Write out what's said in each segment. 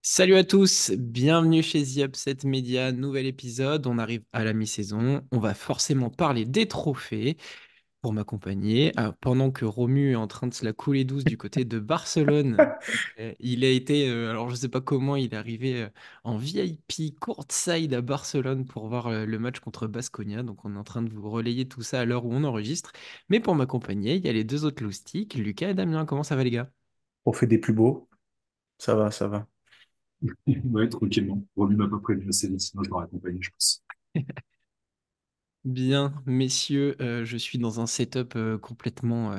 Salut à tous, bienvenue chez The Upset Media, nouvel épisode, on arrive à la mi-saison, on va forcément parler des trophées pour m'accompagner, pendant que Romu est en train de se la couler douce du côté de Barcelone. Il a été, alors je sais pas comment il est arrivé en VIP courtside à Barcelone pour voir le match contre Baskonia, donc on est en train de vous relayer tout ça à l'heure où on enregistre, mais pour m'accompagner, il y a les deux autres loustiques, Lucas et Damien, comment ça va les gars? On fait des plus beaux. Ça va, ça va. Ouais, tranquillement. Romu m'a pas prévenu assez vite, sinon je l'aurais accompagné, je pense. Bien, messieurs, je suis dans un setup complètement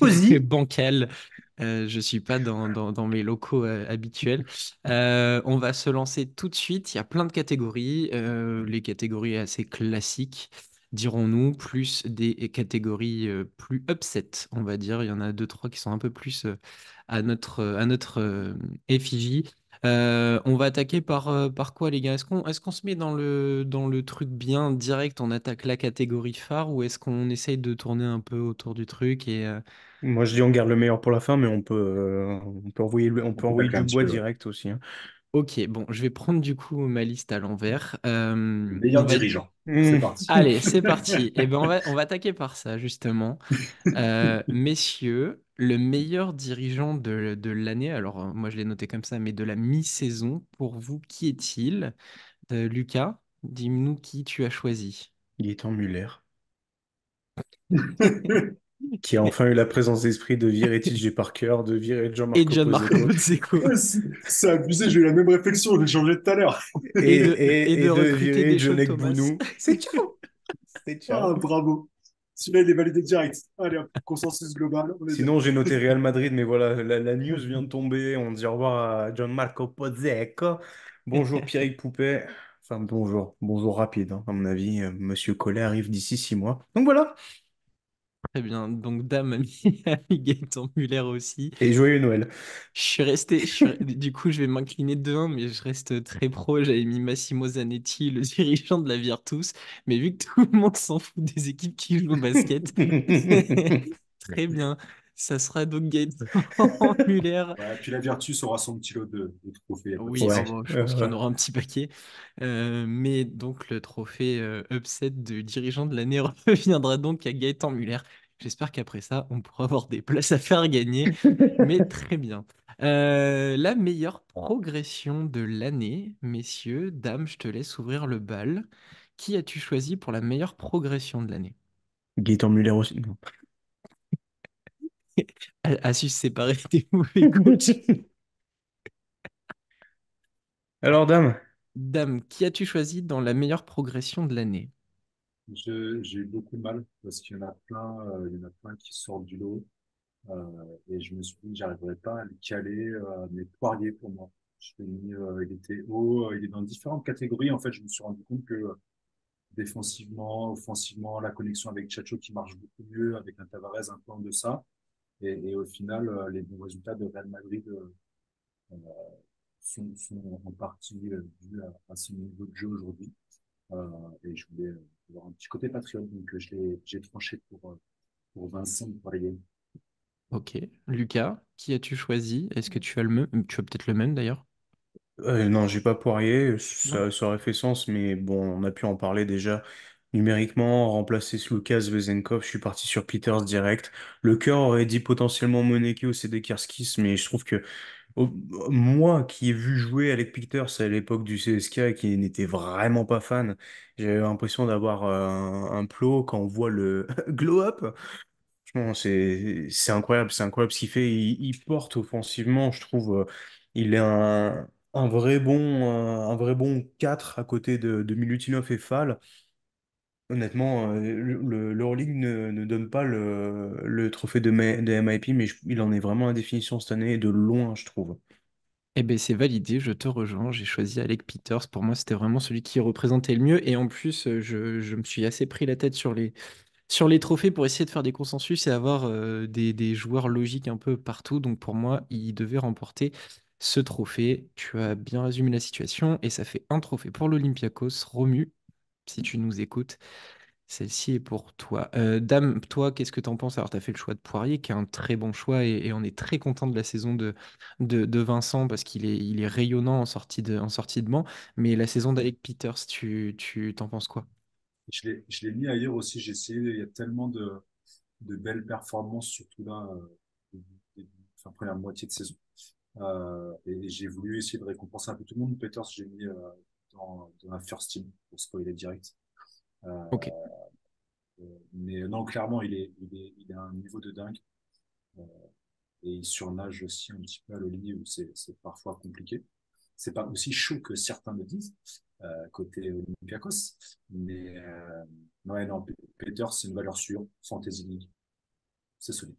Cosy. bancal. Je suis pas dans mes locaux habituels. On va se lancer tout de suite. Il y a plein de catégories. Les catégories assez classiques, dirons-nous, plus des catégories plus upset, on va dire. Il y en a deux, trois qui sont un peu plus à notre effigie. On va attaquer par quoi, les gars? Est-ce qu'on se met dans le truc bien direct, on attaque la catégorie phare, ou est-ce qu'on essaye de tourner un peu autour du truc Moi, je dis on garde le meilleur pour la fin, mais on On peut peut envoyer tacler du un petit bois peu, ouais. direct aussi, hein. Ok, bon, je vais prendre du coup ma liste à l'envers. Le On meilleur va... dirigeant. C'est Hmm. parti. Allez, c'est parti. Et ben on va attaquer par ça, justement. Messieurs, le meilleur dirigeant de l'année, alors moi je l'ai noté comme ça, mais de la mi-saison, pour vous, qui est-il? Lucas, dis-nous qui tu as choisi. Gaëtan Muller, qui a enfin eu la présence d'esprit de virer TJ Parker, de virer Et Gianmarco Gianmarco Pozeko, Bozzeco. C'est abusé, j'ai eu la même réflexion, j'ai changé tout à l'heure. Et de, et et de de recruter virer Deschamps Jonek Thomas. Bounou. C'est ciao! C'est Ah, ciao. bravo. Celui-là, il est validé direct. Allez, hop, consensus global, on est bien. Sinon, j'ai noté Real Madrid, mais voilà, la news vient de tomber. On dit au revoir à Gianmarco Pozzeco. Bonjour Pierrick Poupet. Enfin, bonjour. Bonjour rapide, hein. À mon avis, Monsieur Collet arrive d'ici 6 mois. Donc voilà. Très bien. Donc, Dame a mis Gaëtan Muller aussi. Et joyeux Noël. Du coup, je vais m'incliner de 1, mais je reste très pro. J'avais mis Massimo Zanetti, le dirigeant de la Virtus. Mais vu que tout le monde s'en fout des équipes qui jouent au basket, très bien. Ça sera donc Gaëtan Muller. Ouais, puis la Virtus aura son petit lot de trophées, y a pas de Oui, oh, souci. Ouais. bon, je pense qu'il y en aura un petit paquet. Mais donc, le trophée upset de dirigeant de l'année reviendra donc à Gaëtan Muller. J'espère qu'après ça, on pourra avoir des places à faire gagner. Mais très bien. La meilleure progression de l'année, messieurs, dames, je te laisse ouvrir le bal. Qui as-tu choisi pour la meilleure progression de l'année? Gaëtan Muller aussi. Non. A su se séparer des mauvais coachs. Alors, dame, Dame, qui as-tu choisi dans la meilleure progression de l'année? J'ai eu beaucoup de mal parce qu'il y en a plein, il y en a plein qui sortent du lot. Et je me suis dit que j'arriverais pas à le caler, mais Poirier pour moi. Je l'ai mis, il était haut, il est dans différentes catégories. En fait, je me suis rendu compte que défensivement, offensivement, la connexion avec Chacho qui marche beaucoup mieux, avec un Tavares un peu en deçà. Et au final, les bons résultats de Real Madrid sont en partie dus à son niveau de jeu aujourd'hui. Et je voulais avoir un petit côté patriote, donc j'ai tranché pour Vincent Poirier. Ok. Lucas, qui as-tu choisi? Est-ce que tu as le même? Tu as peut-être le même d'ailleurs? non, j'ai pas Poirier. Non. Ça aurait fait sens, mais bon, on a pu en parler déjà. Numériquement, remplacer Lucas Vezenkov, je suis parti sur Peters direct. Le cœur aurait dit potentiellement Moneke ou Sedekerskis, mais je trouve que oh, moi, qui ai vu jouer avec Peters à l'époque du CSK et qui n'était vraiment pas fan, j'avais l'impression d'avoir un plot quand on voit le glow up. Franchement, c'est incroyable ce qu'il fait. Il porte offensivement, je trouve. Il est un vrai bon 4 à côté de Milutinov et Fall. Honnêtement, l'Euroleague ne donne pas le trophée de MIP, mais il en est vraiment à définition cette année, et de loin, je trouve. Eh bien, c'est validé, je te rejoins. J'ai choisi Alec Peters. Pour moi, c'était vraiment celui qui représentait le mieux. Et en plus, je me suis assez pris la tête sur les trophées pour essayer de faire des consensus et avoir des joueurs logiques un peu partout. Donc, pour moi, il devait remporter ce trophée. Tu as bien résumé la situation et ça fait un trophée pour l'Olympiakos. Romu, si tu nous écoutes, celle-ci est pour toi. Dame, toi, qu'est-ce que tu en penses? Alors, tu as fait le choix de Poirier, qui est un très bon choix et on est très content de la saison de Vincent parce qu'il est rayonnant en sortie de banc. Mais la saison d'Alec Peters, tu t'en penses quoi? Je l'ai mis ailleurs aussi. J'ai essayé. Il y a tellement de belles performances, surtout là, enfin, première moitié de saison. Et j'ai voulu essayer de récompenser un peu tout le monde. Peters, j'ai mis dans la first team pour spoiler direct. Euh, Ok. mais non, clairement, il a un niveau de dingue. Euh, et il surnage aussi un petit peu à l'Oli où c'est parfois compliqué. C'est pas aussi chaud que certains le disent, côté Olympiakos. Mais ouais, non, Peters, c'est une valeur sûre. Fantasy League, c'est solide.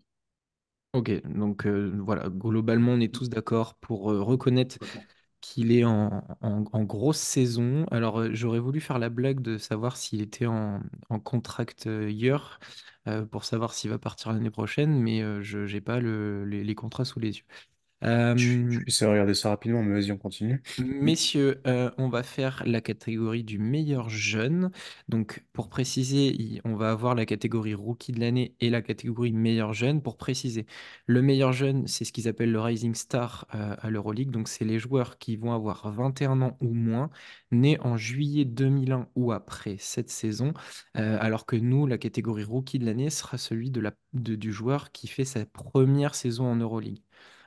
Ok, donc voilà, globalement, on est tous d'accord pour reconnaître Complètement. qu'il est en grosse saison. Alors, j'aurais voulu faire la blague de savoir s'il était en contract year pour savoir s'il va partir l'année prochaine, mais je n'ai pas les contrats sous les yeux. Je Euh, vais essayer de regarder ça rapidement, mais vas-y, on continue. Messieurs, on va faire la catégorie du meilleur jeune. Donc, pour préciser, on va avoir la catégorie rookie de l'année et la catégorie meilleur jeune. Pour préciser, le meilleur jeune, c'est ce qu'ils appellent le Rising Star à l'Euroleague. Donc, c'est les joueurs qui vont avoir 21 ans ou moins, nés en juillet 2001 ou après cette saison. Alors que nous, la catégorie rookie de l'année sera celui du joueur qui fait sa première saison en Euroleague.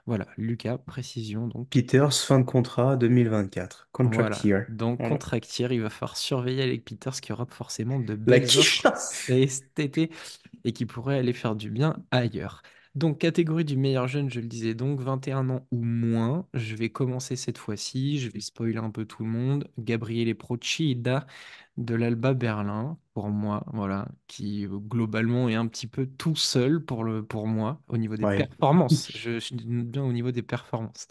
Voilà, Lucas, précision donc. Peters, fin de contrat 2024. Contract Voilà. year. Donc, Voilà. contractier, il va falloir surveiller avec Peters qui aura forcément de La belles quiche offres là. cet été et qui pourrait aller faire du bien ailleurs. Donc, catégorie du meilleur jeune, je le disais donc, 21 ans ou moins. Je vais commencer cette fois-ci. Je vais spoiler un peu tout le monde. Gabriele Procida de l'Alba Berlin, pour moi, voilà, qui globalement est un petit peu tout seul pour moi au niveau des Ouais. performances. Je dis bien au niveau des performances.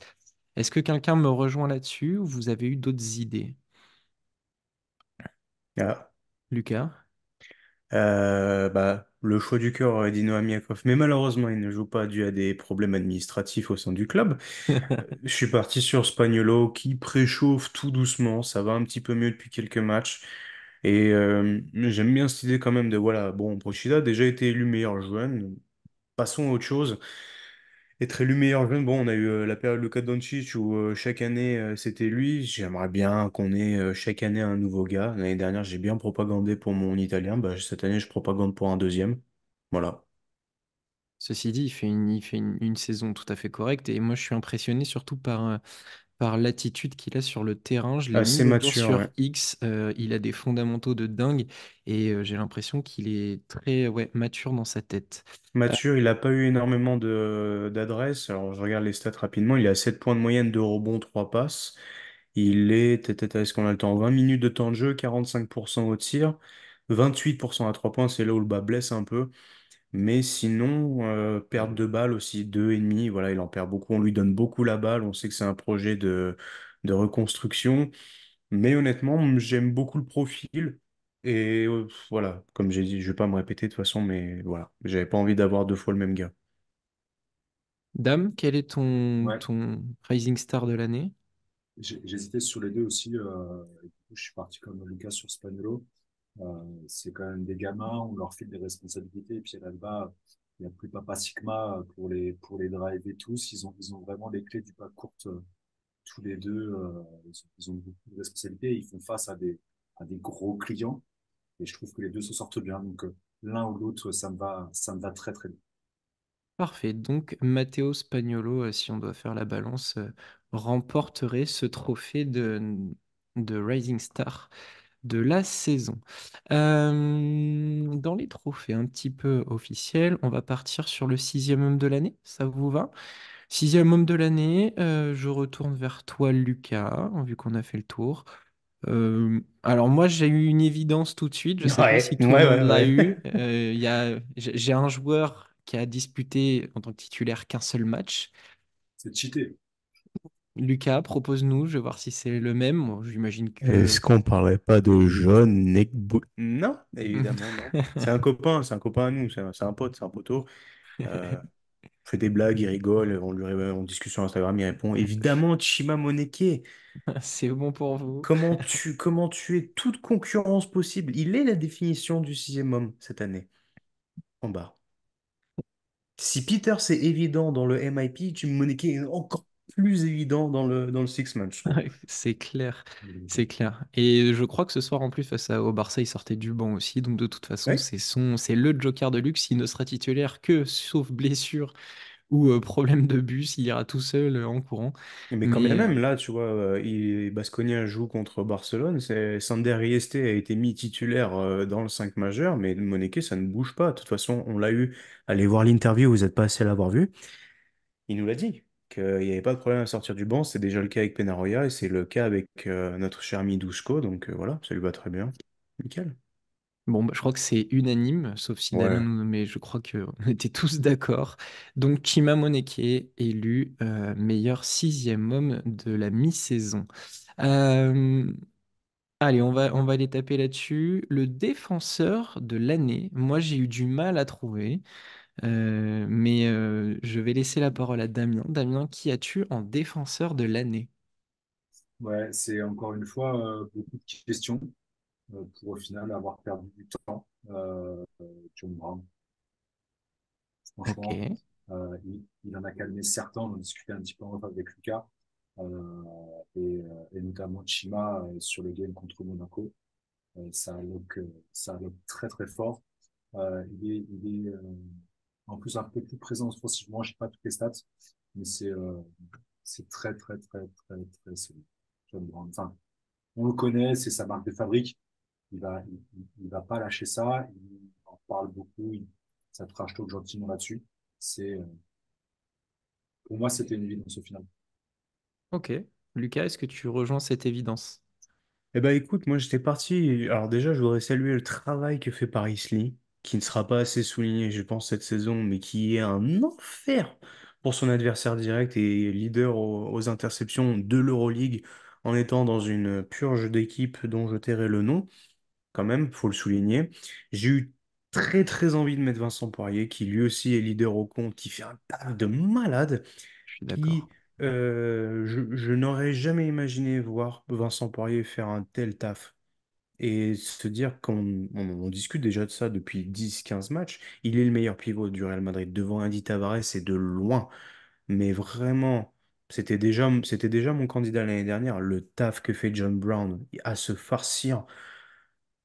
Est-ce que quelqu'un me rejoint là-dessus ou vous avez eu d'autres idées? Ah. Lucas? Bah, le choix du cœur aurait dit Noam Yakov, mais malheureusement, il ne joue pas dû à des problèmes administratifs au sein du club. Je suis parti sur Spaniolo qui préchauffe tout doucement, ça va un petit peu mieux depuis quelques matchs. Et j'aime bien cette idée quand même de, voilà, bon, Procida a déjà été élu meilleur jeune, passons à autre chose. Être élu meilleur jeune, bon, on a eu la période Luka Doncic où chaque année c'était lui. J'aimerais bien qu'on ait chaque année un nouveau gars. L'année dernière, j'ai bien propagandé pour mon italien. Bah, cette année, je propagande pour un deuxième. Voilà. Ceci dit, il fait une saison tout à fait correcte et moi je suis impressionné surtout par l'attitude qu'il a sur le terrain. Je l'ai mis Assez l'autre jour mature, sur ouais. X, il a des fondamentaux de dingue et j'ai l'impression qu'il est très ouais, mature dans sa tête. Euh, Mature, il n'a pas eu énormément de d'adresses. Alors, je regarde les stats rapidement. Il a 7 points de moyenne de rebond, 3 passes. Est-ce qu'on a le temps? 20 minutes de temps de jeu, 45% au tir, 28% à 3 points. C'est là où le bas blesse un peu. Mais sinon, perte de balle aussi, 2,5. Voilà, il en perd beaucoup. On lui donne beaucoup la balle. On sait que c'est un projet de reconstruction. Mais honnêtement, j'aime beaucoup le profil. Et voilà, comme j'ai dit, je vais pas me répéter de toute façon, mais voilà, j'avais pas envie d'avoir deux fois le même gars. Dame, quel est ton, Ouais, ton Rising Star de l'année? j'hésitais sur les deux aussi. Et du coup, je suis parti comme Lucas sur Spagnolo. C'est quand même des gamins, on leur file des responsabilités. Et puis là-bas, il n'y a plus Papa Sigma pour les driver tous. Ils ont vraiment les clés du pas courte tous les deux. Ils ont beaucoup de responsabilités. Ils font face à des gros clients. Et je trouve que les deux se sortent bien. Donc, l'un ou l'autre, ça me va très, très bien. Parfait. Donc, Matteo Spagnolo, si on doit faire la balance, remporterait ce trophée de Rising Star de la saison. Dans les trophées un petit peu officiels, on va partir sur le sixième homme de l'année. Ça vous va? Sixième homme de l'année, je retourne vers toi, Lucas, vu qu'on a fait le tour. Alors moi, j'ai eu une évidence tout de suite. Je ne sais pas Ouais, si tout le ouais, monde ouais, l'a ouais. eu. J'ai un joueur qui a disputé en tant que titulaire qu'un seul match. C'est cheaté. Lucas, propose-nous, je vais voir si c'est le même. Bon, j'imagine que... Est-ce qu'on parlerait pas de John Nekbo... Non, évidemment, non. C'est un copain à nous, c'est un pote, c'est un poteau. Euh, On fait des blagues, il rigole, on discute sur Instagram, il répond. Évidemment, Chima Moneke, C'est bon pour vous. comment tu es toute concurrence possible? Il est la définition du sixième homme cette année, en bas. Si Peter, c'est évident dans le MIP, Jim Moneke est encore plus évident dans le Six-Man, je trouve. Ouais, c'est clair, Donc, c'est clair. Et je crois que ce soir, en plus, au Barça, il sortait du banc aussi. Donc, de toute façon, Ouais. c'est le Joker de luxe. Il ne sera titulaire que sauf blessure ou problème de bus. Il ira tout seul en courant. Mais quand bien Mais même, là, tu vois, Baskonia joue contre Barcelone. Sander Rieste a été mis titulaire dans le 5 majeur, mais Moneke, ça ne bouge pas. De toute façon, on l'a eu. Allez voir l'interview, vous n'êtes pas assez à l'avoir vu. Il nous l'a dit, qu'il n'y avait pas de problème à sortir du banc. C'est déjà le cas avec Penaroya et c'est le cas avec notre cher ami Dushko. Donc voilà, ça lui va très bien. Nickel. bon, bah, je crois que c'est unanime, sauf si Damien, Ouais. mais je crois qu'on était tous d'accord. Donc, Chima Moneke élu meilleur sixième homme de la mi-saison. Euh, Allez, on va aller taper là-dessus. Le défenseur de l'année, moi j'ai eu du mal à trouver, mais je vais laisser la parole à Damien. Damien, qui as-tu en défenseur de l'année? ouais, c'est encore une fois beaucoup de questions pour au final avoir perdu du temps. John Brown, Ok, franchement, il en a calmé certains. On en discutait un petit peu en off avec Lucas et notamment Chima sur le game contre Monaco. Ça alloque très très fort. Il est en plus un peu plus présent offensivement. Je sais pas toutes les stats, mais c'est très très très très très solide. John Brown. Enfin, on le connaît, c'est sa marque de fabrique. Il va pas lâcher ça. Il en parle beaucoup. Ça trash talk gentiment là-dessus. C'est, pour moi, c'était une évidence au final. ok. Lucas, est-ce que tu rejoins cette évidence? Eh ben écoute, moi j'étais parti. Alors déjà, je voudrais saluer le travail que fait Paris Lee, qui ne sera pas assez souligné, je pense, cette saison, mais qui est un enfer pour son adversaire direct et leader aux interceptions de l'Euroleague en étant dans une purge d'équipe dont je tairai le nom, quand même, faut le souligner. J'ai eu très très envie de mettre Vincent Poirier, qui lui aussi est leader au compte, qui fait un taf de malade Je suis qui, d'accord. je n'aurais jamais imaginé voir Vincent Poirier faire un tel taf. Et se dire qu'on discute déjà de ça depuis 10-15 matchs, il est le meilleur pivot du Real Madrid devant Andy Tavares et de loin. Mais vraiment, c'était déjà mon candidat l'année dernière. Le taf que fait John Brown à se farcir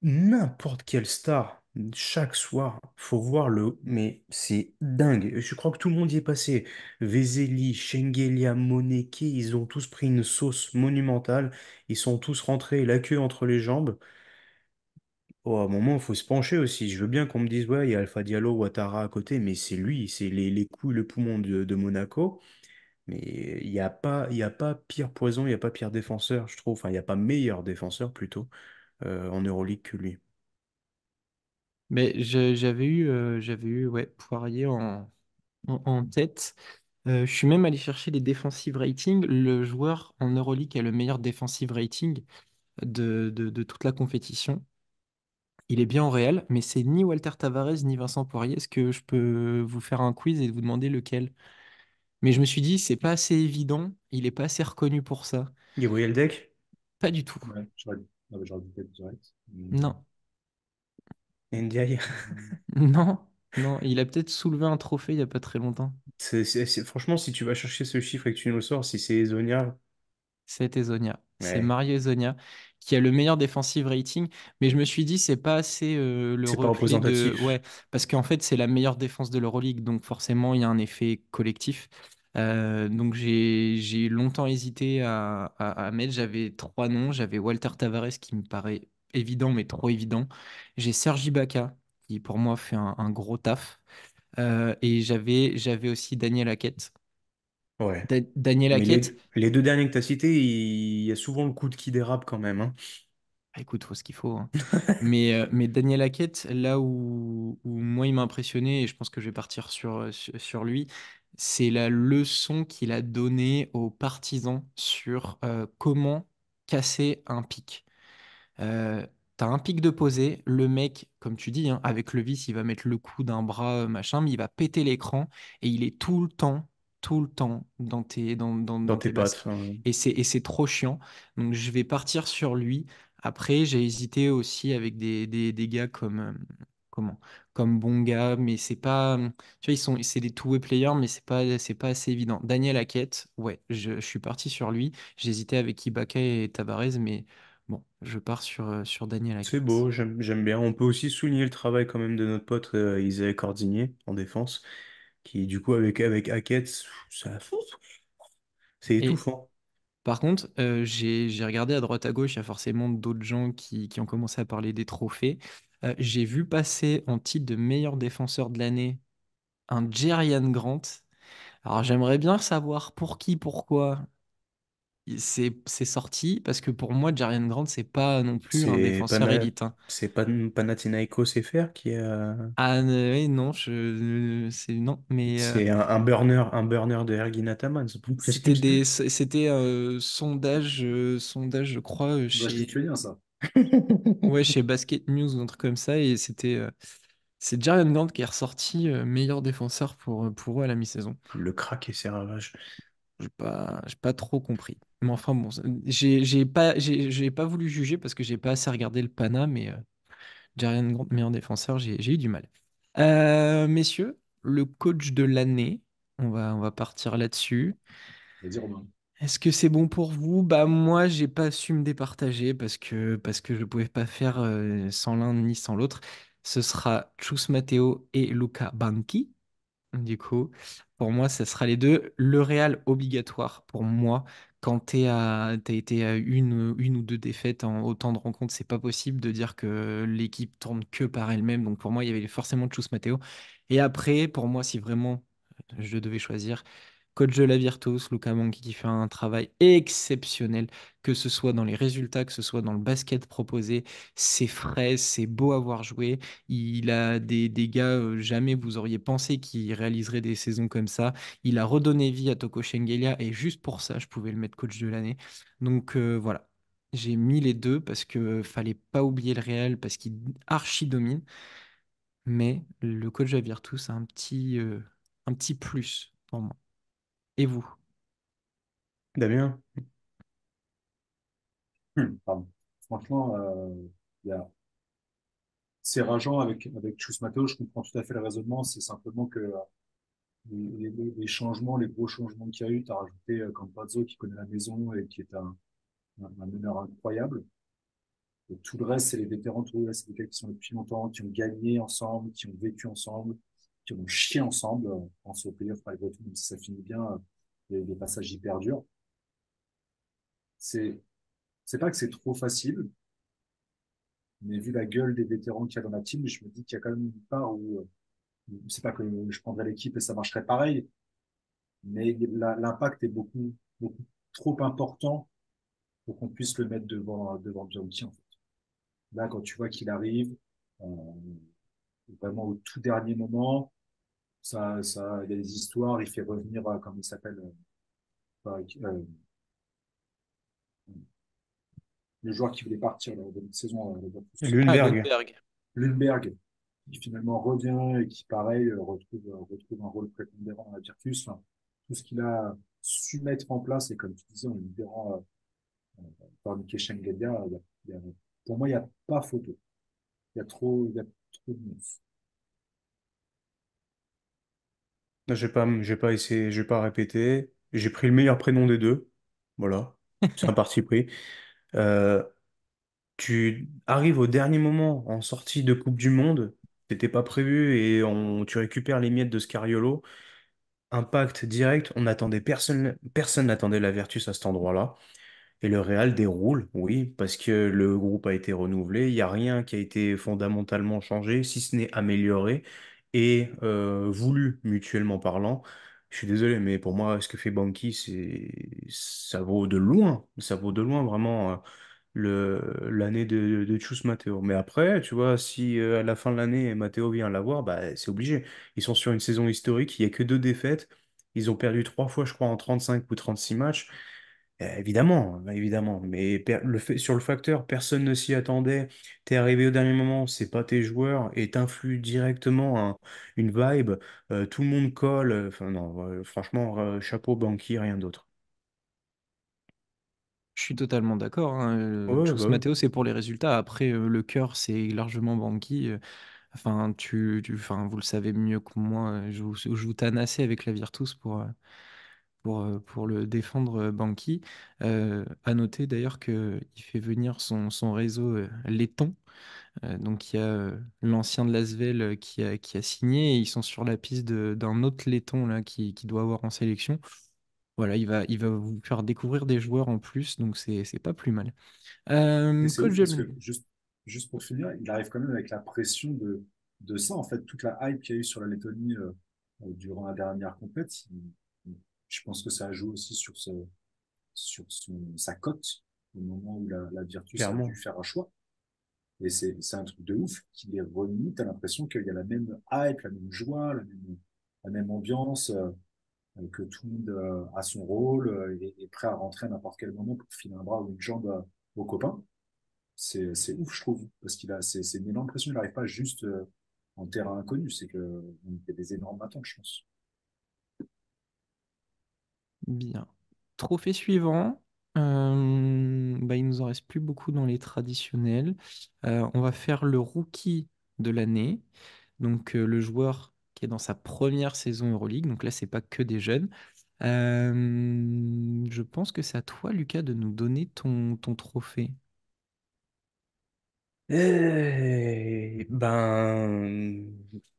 n'importe quelle star chaque soir, faut voir mais c'est dingue. Je crois que tout le monde y est passé. Vezeli, Shengelia, Moneke, ils ont tous pris une sauce monumentale. Ils sont tous rentrés la queue entre les jambes. Oh, à un moment, il faut se pencher aussi. Je veux bien qu'on me dise, ouais, il y a Alpha Diallo, Ouattara à côté, mais c'est lui, c'est les couilles, le poumon de Monaco. Mais il y a pas pire poison, il n'y a pas pire défenseur, je trouve. Enfin, il n'y a pas meilleur défenseur plutôt en Euroleague que lui. Mais j'avais eu ouais, Poirier en tête. Je suis même allé chercher les defensive ratings. Le joueur en Euroleague qui a le meilleur defensive rating de toute la compétition. Il est bien au Real, mais c'est ni Walter Tavares ni Vincent Poirier. Est-ce que je peux vous faire un quiz et vous demander lequel? Mais je me suis dit, c'est pas assez évident, il est pas assez reconnu pour ça. Gabriel Deck, Pas du tout. Ouais, j'aurais dû être direct. Non, Ndiaye. non, non. Il a peut-être soulevé un trophée il y a pas très longtemps. Franchement, si tu vas chercher ce chiffre et que tu nous le sors, si c'est Ezonia, C'était Zonia. C'est ouais, Mario Zonia qui a le meilleur defensive rating. Mais je me suis dit, c'est pas assez le c'est pas reflet de. représentatif. Ouais, parce qu'en fait, c'est la meilleure défense de l'Euroleague. Donc forcément, il y a un effet collectif. Donc j'ai longtemps hésité à mettre. J'avais trois noms. J'avais Walter Tavares qui me paraît évident, mais trop évident. J'ai Serge Ibaka qui pour moi fait un gros taf. Et j'avais aussi Daniel Hackett. Ouais. Daniel Mais Hackett. les deux derniers que tu as cités, il y a souvent le coude qui dérape quand même, hein. Ah, écoute, faut ce qu'il faut, hein. Mais Daniel Hackett, là où moi il m'a impressionné, et je pense que je vais partir sur lui, c'est la leçon qu'il a donnée aux partisans sur comment casser un pic. Euh, T'as un pic de posée, le mec, comme tu dis, hein, avec le vis, il va mettre le coup d'un bras, machin, mais il va péter l'écran et il est tout le temps Dans dans tes tes baskets. pattes, hein. Et c'est trop chiant. Donc je vais partir sur lui. Après, j'ai hésité aussi avec des gars comme, comment, comme Bonga, mais c'est pas, tu vois, c'est des two-way players, mais c'est pas assez évident. Daniel Hackett, ouais, je suis parti sur lui. J'hésitais avec Ibaka et Tabarez, mais bon, je pars sur Daniel C'est Hackett. beau, j'aime bien. On peut aussi souligner le travail quand même de notre pote Isaiah Cordigné en défense, qui du coup avec Hackett, ça, c'est Et étouffant. par contre, j'ai regardé à droite à gauche, il y a forcément d'autres gens qui ont commencé à parler des trophées. J'ai vu passer en titre de meilleur défenseur de l'année un Jerian Grant. Alors j'aimerais bien savoir pour qui, pourquoi c'est sorti, parce que pour moi, Jerian Grant, c'est pas non plus un C'est défenseur élite, hein. c'est pas Panathinaikos FR qui a Ah ouais, non, c'est non, mais c'est un burner de Ergin Ataman, c'est pas possible. c'était sondage, je crois, Sondage lituanien, ça. ouais, chez Basket News ou un truc comme ça, et c'est Jerian Grant qui est ressorti meilleur défenseur pour eux à la mi-saison. Le crack et ses ravages. J'ai pas trop compris. Mais enfin bon, j'ai pas voulu juger parce que j'ai pas assez regardé le Pana, mais Jerian Grant meilleur défenseur, j'ai eu du mal. Messieurs, le coach de l'année, on va partir là-dessus. Vas-y, Romain. Est-ce que c'est bon pour vous? Bah moi, j'ai pas su me départager parce que je pouvais pas faire sans l'un ni sans l'autre. Ce sera Chus Mateo et Luca Banchi. Du coup, pour moi, ça sera les deux. Le Real obligatoire pour moi. Quand t'as été à une ou deux défaites en autant de rencontres, c'est pas possible de dire que l'équipe tourne que par elle-même. Donc pour moi, il y avait forcément Chus Mateo. Et après, pour moi, si vraiment je devais choisir, coach de la Virtus, Luca Manchi qui fait un travail exceptionnel, que ce soit dans les résultats, que ce soit dans le basket proposé. C'est frais, c'est beau à voir jouer. Il a des gars, jamais vous auriez pensé qu'il réaliserait des saisons comme ça. Il a redonné vie à Toko Shengelia et juste pour ça, je pouvais le mettre coach de l'année. Donc voilà, j'ai mis les deux parce que fallait pas oublier le Real parce qu'il archi domine. Mais le coach de la Virtus a un petit plus pour moi. Et vous? Damien? Pardon. Franchement, il y a... c'est rageant avec Chus Mateo, je comprends tout à fait le raisonnement. C'est simplement que les changements, les gros changements qu'il y a eu, tu as rajouté Campazzo qui connaît la maison et qui est un meneur incroyable. Et tout le reste, c'est les vétérans, tout le reste, c'est des gars qui sont là depuis longtemps, qui ont gagné ensemble, qui ont vécu ensemble, qui ont chié ensemble. On pense au playoff malgré tout, même si ça finit bien, il y a eu des passages hyper durs. C'est, c'est pas que c'est trop facile, mais vu la gueule des vétérans qu'il y a dans la team, je me dis qu'il y a quand même une part où, c'est pas que je prendrais l'équipe et ça marcherait pareil, mais l'impact est beaucoup trop important pour qu'on puisse le mettre devant Bianchi, en fait. Là, quand tu vois qu'il arrive, euh, vraiment au tout dernier moment, il y a des histoires, il fait revenir, comment il s'appelle, le joueur qui voulait partir là, au début de saison, Ah, Lundberg. Lundberg. Lundberg, qui finalement revient et qui, pareil, retrouve un rôle prépondérant dans la Virtus. Enfin, tout ce qu'il a su mettre en place, et comme tu disais, en libérant Tornike Shengelia, pour moi, il n'y a pas photo. Il y a trop de news. Je vais pas essayer, je vais pas répéter. J'ai pris le meilleur prénom des deux. Voilà. C'est un parti pris. Euh, Tu arrives au dernier moment en sortie de Coupe du Monde. C'était pas prévu et tu récupères les miettes de Scariolo. Impact direct. On attendait personne n'attendait la Virtus à cet endroit-là. Et le Real déroule, oui, parce que le groupe a été renouvelé. Il n'y a rien qui a été fondamentalement changé, si ce n'est amélioré et voulu mutuellement parlant. Je suis désolé, mais pour moi, ce que fait Banqui, ça vaut de loin. Ça vaut de loin vraiment l'année de Chus Matteo. Mais après, tu vois, si à la fin de l'année, Matteo vient l'avoir, bah, c'est obligé. Ils sont sur une saison historique, il n'y a que deux défaites. Ils ont perdu trois fois, je crois, en 35 ou 36 matchs. Évidemment, évidemment, mais sur le facteur, personne ne s'y attendait. T'es arrivé au dernier moment, c'est pas tes joueurs et t'influes directement une vibe. Tout le monde colle. Enfin non, franchement, chapeau banquier, rien d'autre. Je suis totalement d'accord, hein. Ouais, Chus bah ouais, Mateo, c'est pour les résultats. Après, le cœur, c'est largement Banqui. Enfin, enfin, vous le savez mieux que moi. Je vous tanne assez avec la Virtus pour le défendre, Banqui. À noter d'ailleurs qu'il fait venir son réseau laiton. Donc, il y a l'ancien de l'Asvel qui a signé et ils sont sur la piste d'un autre laiton là, qui doit avoir en sélection. Voilà, il va vous faire découvrir des joueurs en plus, donc c'est pas plus mal. Et c'est Coach ouf parce Gelmi. que, juste pour finir, il arrive quand même avec la pression de ça, en fait, toute la hype qu'il y a eu sur la Lettonie durant la dernière compète. Je pense que ça a joué aussi sur sa cote au moment où la Virtus a dû clairement. faire un choix. Et c'est un truc de ouf qui est remis. Tu as l'impression qu'il y a la même hype, la même joie, la même ambiance, que tout le monde a son rôle et est prêt à rentrer à n'importe quel moment pour filer un bras ou une jambe aux copains. C'est ouf, je trouve, parce c'est une énorme pression. Il n'arrive pas juste en terrain inconnu, c'est que il y a des énormes attentes, je pense. Bien. Trophée suivant. Bah, il nous en reste plus beaucoup dans les traditionnels. On va faire le rookie de l'année. Donc, le joueur qui est dans sa première saison Euroleague. Donc là, c'est pas que des jeunes. Je pense que c'est à toi, Lucas, de nous donner ton trophée. Ben,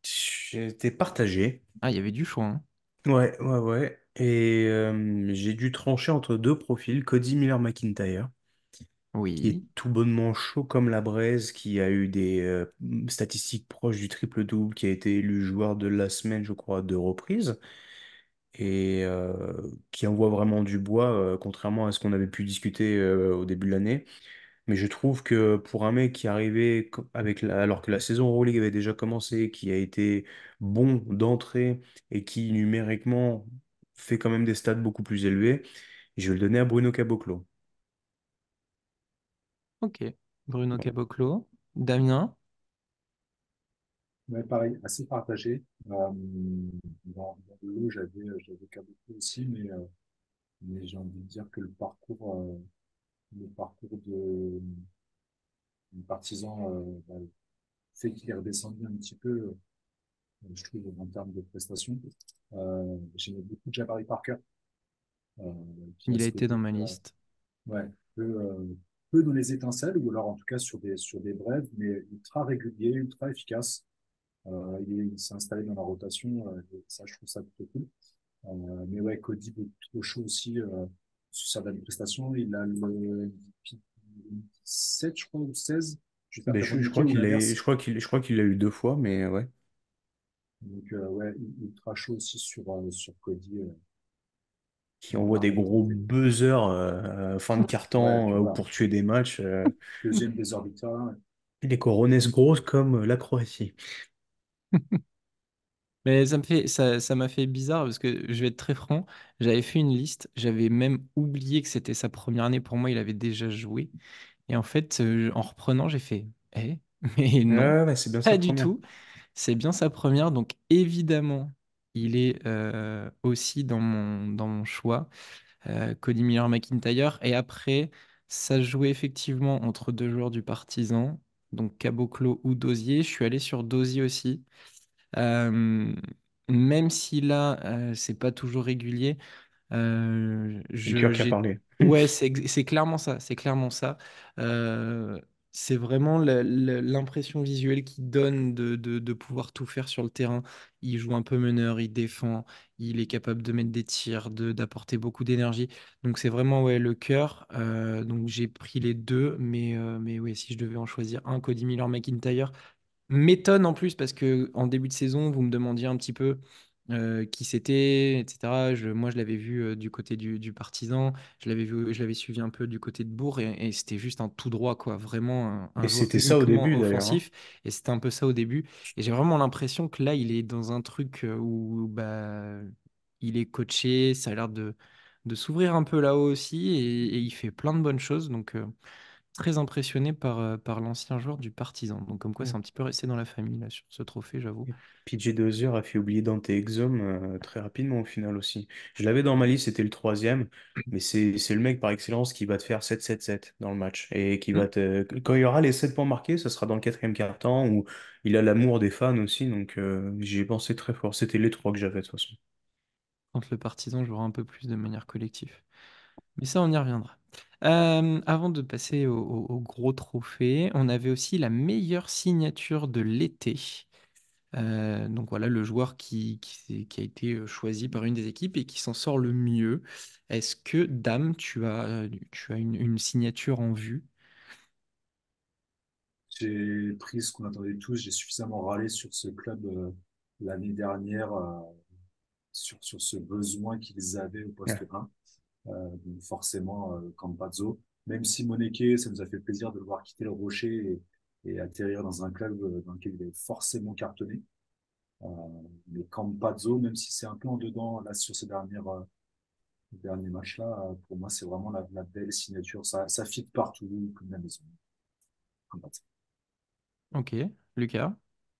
j'étais partagé. Ah, il y avait du choix, hein. Ouais, ouais, ouais. Et j'ai dû trancher entre deux profils, Cody Miller-McIntyre, qui est Oui. tout bonnement chaud comme la braise, qui a eu des statistiques proches du triple-double, qui a été élu joueur de la semaine, je crois, à 2 reprises, et qui envoie vraiment du bois, contrairement à ce qu'on avait pu discuter au début de l'année. Mais je trouve que pour un mec qui arrivait alors que la saison Euroleague avait déjà commencé, qui a été bon d'entrée et qui numériquement fait quand même des stats beaucoup plus élevés, je vais le donner à Bruno Caboclo. Ok. Bruno Caboclo. Damien. Ouais, pareil, assez partagé. Dans le lot, j'avais Kabuki aussi, mais j'ai envie de dire que le parcours du partisan bah, fait qu'il est redescendu un petit peu, je trouve, en termes de prestations. J'aimais beaucoup Jabari Parker, euh, qui a Il a ce été côté dans ma liste. ouais, peu dans les étincelles, ou alors en tout cas sur des brèves, mais ultra régulier, ultra efficace. Il s'est installé dans la rotation, et ça, je trouve ça plutôt cool. Mais ouais, Cody est trop chaud aussi sur sa dernière prestation. Il a le 7, je crois, ou 16, juste Ben, après je Fournier crois ou qu'il l'a, l'inverse. je crois qu'il l'a eu 2 fois, mais ouais. Donc, ouais, ultra chaud aussi sur Cody. Qui Donc, envoie des pareil, gros buzzers fin de ouais, puis carton voilà. pour tuer des matchs. Deuxième des orbitales. Les coronesses grosses comme la Croatie. Mais ça m'a fait bizarre parce que je vais être très franc, j'avais fait une liste, j'avais même oublié que c'était sa première année. Pour moi, il avait déjà joué. Et en fait, en reprenant, j'ai fait, mais non, Ouais, ouais, c'est bien sa pas du première. tout. C'est bien sa première, donc évidemment, il est aussi dans mon choix, Cody Miller-McIntyre. Et après, ça se jouait effectivement entre deux joueurs du Partizan, donc Caboclo ou Dozier. Je suis allé sur Dozier aussi. Euh, Même si là, c'est pas toujours régulier, C'est le cœur qui a j'ai... parlé. Ouais, c'est clairement ça, c'est clairement ça. Euh, c'est vraiment l'impression visuelle qu'il donne de pouvoir tout faire sur le terrain. Il joue un peu meneur, il défend, il est capable de mettre des tirs, d'apporter beaucoup d'énergie. Donc c'est vraiment ouais, le cœur. Donc j'ai pris les deux, mais ouais, si je devais en choisir un, Cody Miller-McIntyre, m'étonne en plus parce que en début de saison, vous me demandiez un petit peu qui c'était, etc. Moi, je l'avais vu du côté du Partizan, je l'avais suivi un peu du côté de Bourg et c'était juste un tout droit, quoi. Vraiment un Et joueur c'était ça au uniquement début d'ailleurs, hein. offensif et c'était un peu ça au début. Et j'ai vraiment l'impression que là, il est dans un truc où bah, il est coaché, ça a l'air de s'ouvrir un peu là-haut aussi et il fait plein de bonnes choses. Donc, très impressionné par l'ancien joueur du Partizan. Donc, comme quoi, c'est un petit peu resté dans la famille là, sur ce trophée, j'avoue. Et PJ Dozier a fait oublier Dante Exum très rapidement au final aussi. Je l'avais dans ma liste, c'était le troisième, mais c'est le mec par excellence qui va te faire 7-7-7 dans le match. Et qui Hmm. va te... Quand il y aura les 7 points marqués, ça sera dans le quatrième quart-temps où il a l'amour des fans aussi, donc j'y ai pensé très fort. C'était les trois que j'avais de toute façon. Quand le Partizan jouera un peu plus de manière collective. Mais ça, on y reviendra. Avant de passer au gros trophée, on avait aussi la meilleure signature de l'été. Donc voilà, le joueur qui a été choisi par une des équipes et qui s'en sort le mieux. Est-ce que, Dame, tu as une signature en vue? J'ai pris ce qu'on attendait tous. J'ai suffisamment râlé sur ce club l'année dernière, sur ce besoin qu'ils avaient au poste Ouais. 1. Donc forcément, Campazzo. Même si Moneke, ça nous a fait plaisir de le voir quitter le Rocher et atterrir dans un club dans lequel il est forcément cartonné. Euh, mais Campazzo, même si c'est un peu en dedans là sur ces derniers matchs-là, pour moi, c'est vraiment la belle signature. Ça fit partout, comme la maison. Campazzo. Ok, Lucas,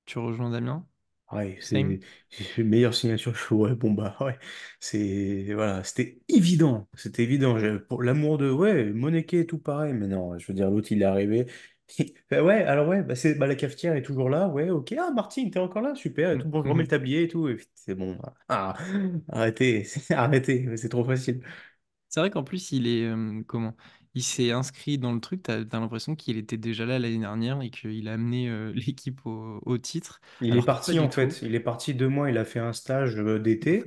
tu rejoins Damien? Ouais, Same? c'est meilleure signature. Ouais, bon bah ouais, c'est voilà, c'était évident, c'était évident. Pour l'amour de ouais, Moneke tout pareil, mais non, je veux dire l'autre il est arrivé. Bah ouais, alors ouais, bah c'est bah la cafetière est toujours là, ouais, ok, ah Martine, t'es encore là, super et tout. Bon, je remets le tablier et tout, et puis, c'est bon. Ah, arrêtez, arrêtez, c'est trop facile. C'est vrai qu'en plus, il est comment? Il s'est inscrit dans le truc. T'as l'impression qu'il était déjà là l'année dernière et qu'il a amené l'équipe au titre, Il est alors que pas parti du en tout. fait. Il est parti 2 mois. Il a fait un stage d'été.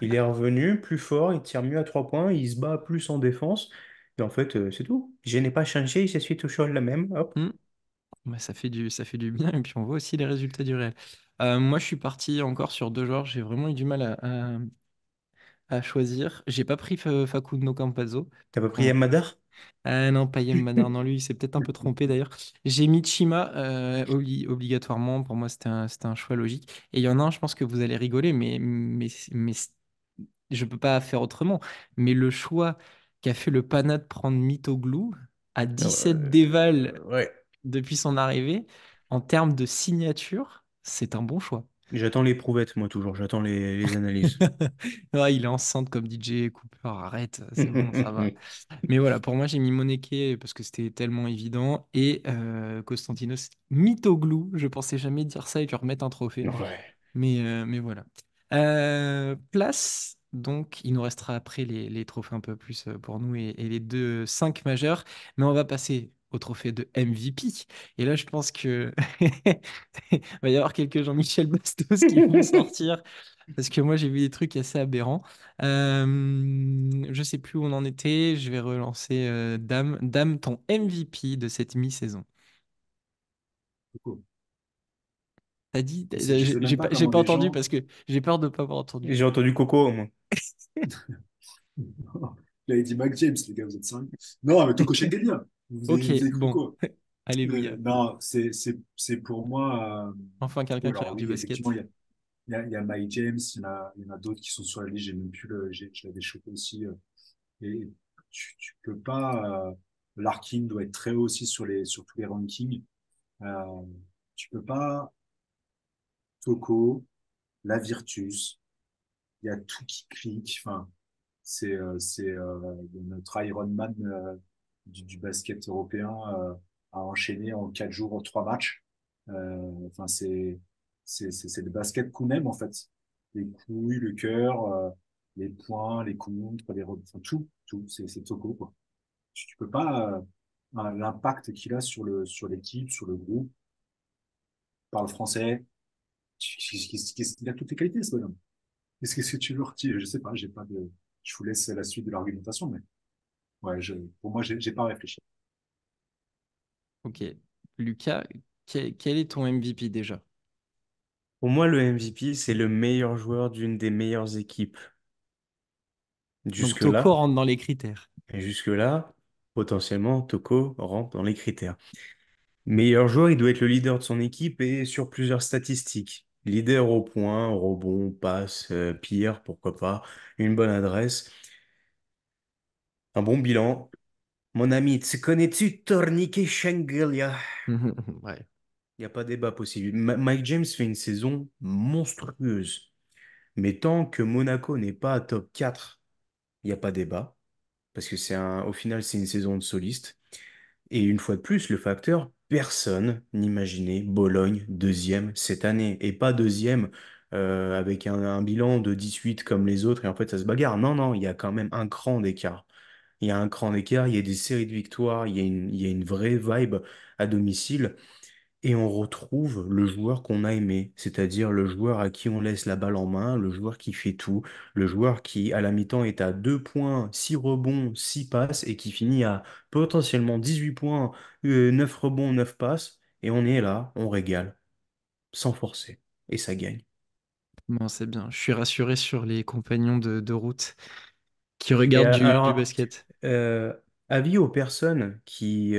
Il est revenu plus fort. Il tire mieux à 3 points. Il se bat plus en défense. Et en fait, c'est tout. Je n'ai pas changé. Je suis toujours le même. Hop. Hmm. Bah, ça fait du bien et puis on voit aussi les résultats du réel. Moi, je suis parti encore sur deux joueurs. J'ai vraiment eu du mal à choisir. J'ai pas pris Facundo Campazzo. T'as pas pris Bon. Yamadar? Ah non, Payem Madar, non, lui, il s'est peut-être un peu trompé d'ailleurs. J'ai mis Chima obligatoirement. Pour moi, c'était un choix logique. Et il y en a un, je pense que vous allez rigoler, mais je peux pas faire autrement. Mais le choix qu'a fait le Pana de prendre Mitoglou à 17 déval Ouais. depuis son arrivée, en termes de signature, c'est un bon choix. J'attends les prouvettes, moi, toujours. J'attends les analyses. Ah, il est enceinte comme DJ Cooper, arrête, c'est bon, ça va. Mais voilà, pour moi, j'ai mis Moneke parce que c'était tellement évident. Et Konstantinos Mitoglou, je pensais jamais dire ça et lui remettre un trophée. Ouais. Mais voilà. Place, donc, il nous restera après les trophées un peu plus pour nous et les deux 5 majeurs. Mais on va passer au trophée de MVP. Et là, je pense que il va y avoir quelques Jean-Michel Bastos qui vont sortir. Parce que moi, j'ai vu des trucs assez aberrants. Je sais plus où on en était. Je vais relancer Dame. Dame, ton MVP de cette mi-saison. Coco. T'as dit, Je sais même pas j'ai comment pas les entendu gens. parce que j'ai peur de pas avoir entendu. J'ai entendu Coco, moi. Il avait dit Mac James, les gars, vous êtes sérieux? Non, mais Toko Shegelia. Ok, Vous avez cru bon, quoi? alléluia. Non, c'est pour moi. Enfin, quelqu'un Bon, qui alors regarde du oui, effectivement, basket. il y a Mike James, il y en a d'autres qui sont sur la liste, j'ai même plus je l'avais chopé aussi. Et tu peux pas. Larkin doit être très haut aussi sur tous les rankings. Euh, tu peux pas. Toko, la Virtus, il y a tout qui clique. Enfin, c'est notre Iron Man du basket européen à enchaîner en 4 jours, en 3 matchs. Enfin, c'est le basket qu'on aime en fait. Les couilles, le cœur, les points, les contres, enfin, tout. C'est Toko quoi. Tu peux pas l'impact qu'il a sur l'équipe, sur le groupe. Parle français. Il a toutes les qualités ce bonhomme. Qu'est-ce que tu leur retires? Je sais pas, j'ai pas de. Je vous laisse la suite de l'argumentation, mais ouais, pour moi, j'ai pas réfléchi. Ok. Lucas, quel est ton MVP déjà? Pour moi, le MVP, c'est le meilleur joueur d'une des meilleures équipes. Donc, Toko Jusque-là, rentre dans les critères. et jusque-là, potentiellement, Toko rentre dans les critères. Meilleur joueur, il doit être le leader de son équipe et sur plusieurs statistiques. Leader au point, rebond, passe, pire, pourquoi pas, une bonne adresse. Un bon bilan. Mon ami, tu connais-tu Tornike Shengelia? Ouais. Il n'y a pas débat possible. Mike James fait une saison monstrueuse. Mais tant que Monaco n'est pas à top 4, il n'y a pas débat. Parce que au final, c'est une saison de soliste. Et une fois de plus, le facteur, personne n'imaginait Bologne deuxième cette année. Et pas deuxième avec un bilan de 18 comme les autres. Et en fait, ça se bagarre. Non, non, il y a quand même un cran d'écart. Il y a un cran d'écart, il y a des séries de victoires, il y a une vraie vibe à domicile. Et on retrouve le joueur qu'on a aimé, c'est-à-dire le joueur à qui on laisse la balle en main, le joueur qui fait tout, le joueur qui, à la mi-temps, est à 2 points, 6 rebonds, 6 passes et qui finit à potentiellement 18 points, 9 rebonds, 9 passes. Et on est là, on régale, sans forcer. Et ça gagne. Bon, c'est bien. Je suis rassuré sur les compagnons de route qui Et regardent du alors, basket. euh, avis aux personnes qui,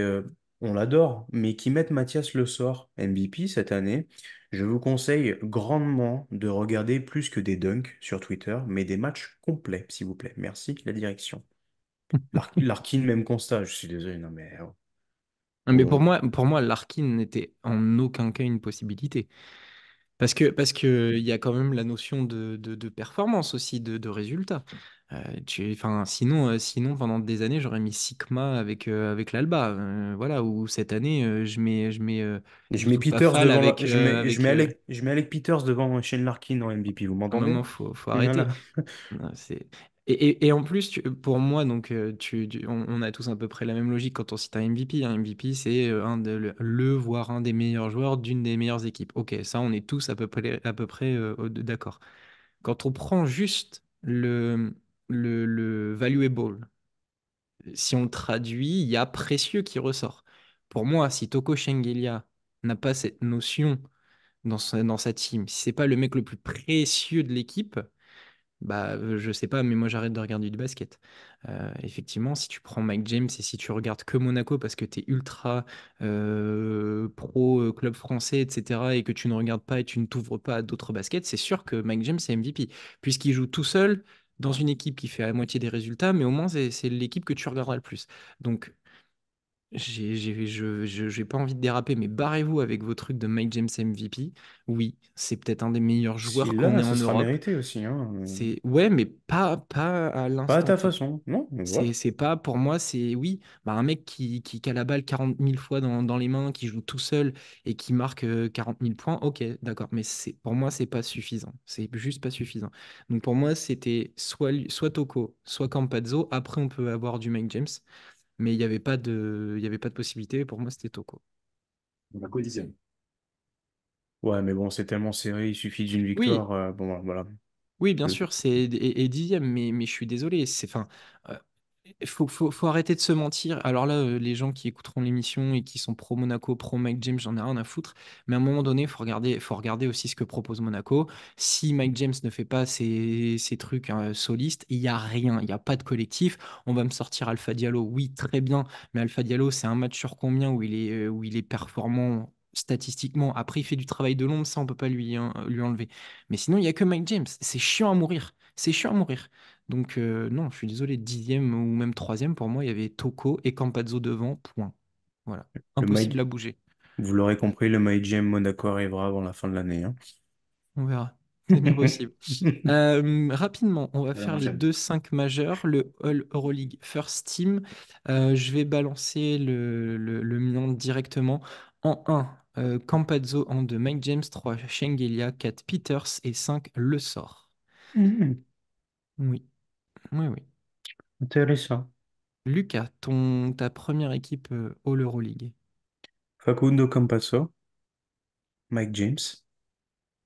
on l'adore, mais qui mettent Mathias Le Sort MVP cette année, je vous conseille grandement de regarder plus que des dunks sur Twitter, mais des matchs complets, s'il vous plaît. Merci, la direction. Larkin, même constat, je suis désolé, non mais... Mais oh. pour moi, Larkin n'était en aucun cas une possibilité. Parce que il y a quand même la notion de performance aussi, de résultat. Enfin, sinon, pendant des années, j'aurais mis Sigma avec l'Alba. Voilà, ou cette année, Je mets Youssoupha Peters Fall devant, avec, je mets Alec Peters devant Shane Larkin en MVP, vous Ah non, m'entendez? non, faut arrêter. Voilà. Non, et en plus, pour moi, donc, on a tous à peu près la même logique quand on cite un MVP. Un MVP, c'est voire un des meilleurs joueurs d'une des meilleures équipes. Ok, ça, on est tous à peu près d'accord. Quand on prend juste le valuable, si on le traduit, il y a précieux qui ressort. Pour moi, si Toko Shengelia n'a pas cette notion dans sa team, si c'est pas le mec le plus précieux de l'équipe, bah, je sais pas, mais moi j'arrête de regarder du basket. Effectivement, si tu prends Mike James et si tu regardes que Monaco parce que tu es ultra pro club français, etc., et que tu ne regardes pas et tu ne t'ouvres pas à d'autres baskets, c'est sûr que Mike James c'est MVP, puisqu'il joue tout seul dans une équipe qui fait à moitié des résultats, mais au moins c'est l'équipe que tu regarderas le plus. Donc, j'ai pas envie de déraper, mais barrez-vous avec vos trucs de Mike James MVP. Oui, c'est peut-être un des meilleurs joueurs S'il qu'on l'a, ait ce en sera Europe. mérité aussi, hein. C'est ouais, mais pas à Pas à l'instant ta T. façon. Non, voilà. C'est pas pour moi, c'est oui, bah, un mec qui a la balle 40 000 fois dans les mains, qui joue tout seul et qui marque 40 000 points, ok, d'accord, mais pour moi, c'est pas suffisant. C'est juste pas suffisant. Donc pour moi, c'était soit Toko, soit Campazzo. Après, on peut avoir du Mike James, mais il y avait pas de possibilité. Pour moi, c'était Toko. Monaco est dixième. Ouais. Ouais, mais bon, c'est tellement serré, il suffit d'une Oui, victoire. Bon, voilà. oui, bien Le- sûr, c'est et dixième, mais je suis désolé. Enfin, euh, faut arrêter de se mentir. Alors là, les gens qui écouteront l'émission et qui sont pro Monaco, pro Mike James, j'en ai rien à foutre. Mais à un moment donné, faut regarder aussi ce que propose Monaco. Si Mike James ne fait pas ses trucs solistes, il y a rien, il n'y a pas de collectif. On va me sortir Alpha Diallo, oui, très bien, mais Alpha Diallo, c'est un match sur combien où il est performant statistiquement. Après, il fait du travail de l'ombre, ça on peut pas lui enlever. Mais sinon, il y a que Mike James. C'est chiant à mourir. C'est chiant à mourir. Donc, non, je suis désolé, dixième ou même troisième, pour moi, il y avait Toko et Campazzo devant, point. Voilà. le Impossible My- à bouger. Vous l'aurez compris, le My Jam Monaco arrivera avant la fin de l'année, hein. On verra. C'est bien possible. Rapidement, on va Allez, on faire les enchaîne. deux 5 majeurs, le All Euroleague First Team. Je vais balancer le mien directement. En un, Campazzo. En 2, Mike James. 3, Shengelia. 4, Peters. Et 5, Le Sort. Mhm. Oui, oui, oui. Intéressant. Lucas, ta première équipe All Euroleague. Facundo Campazzo, Mike James,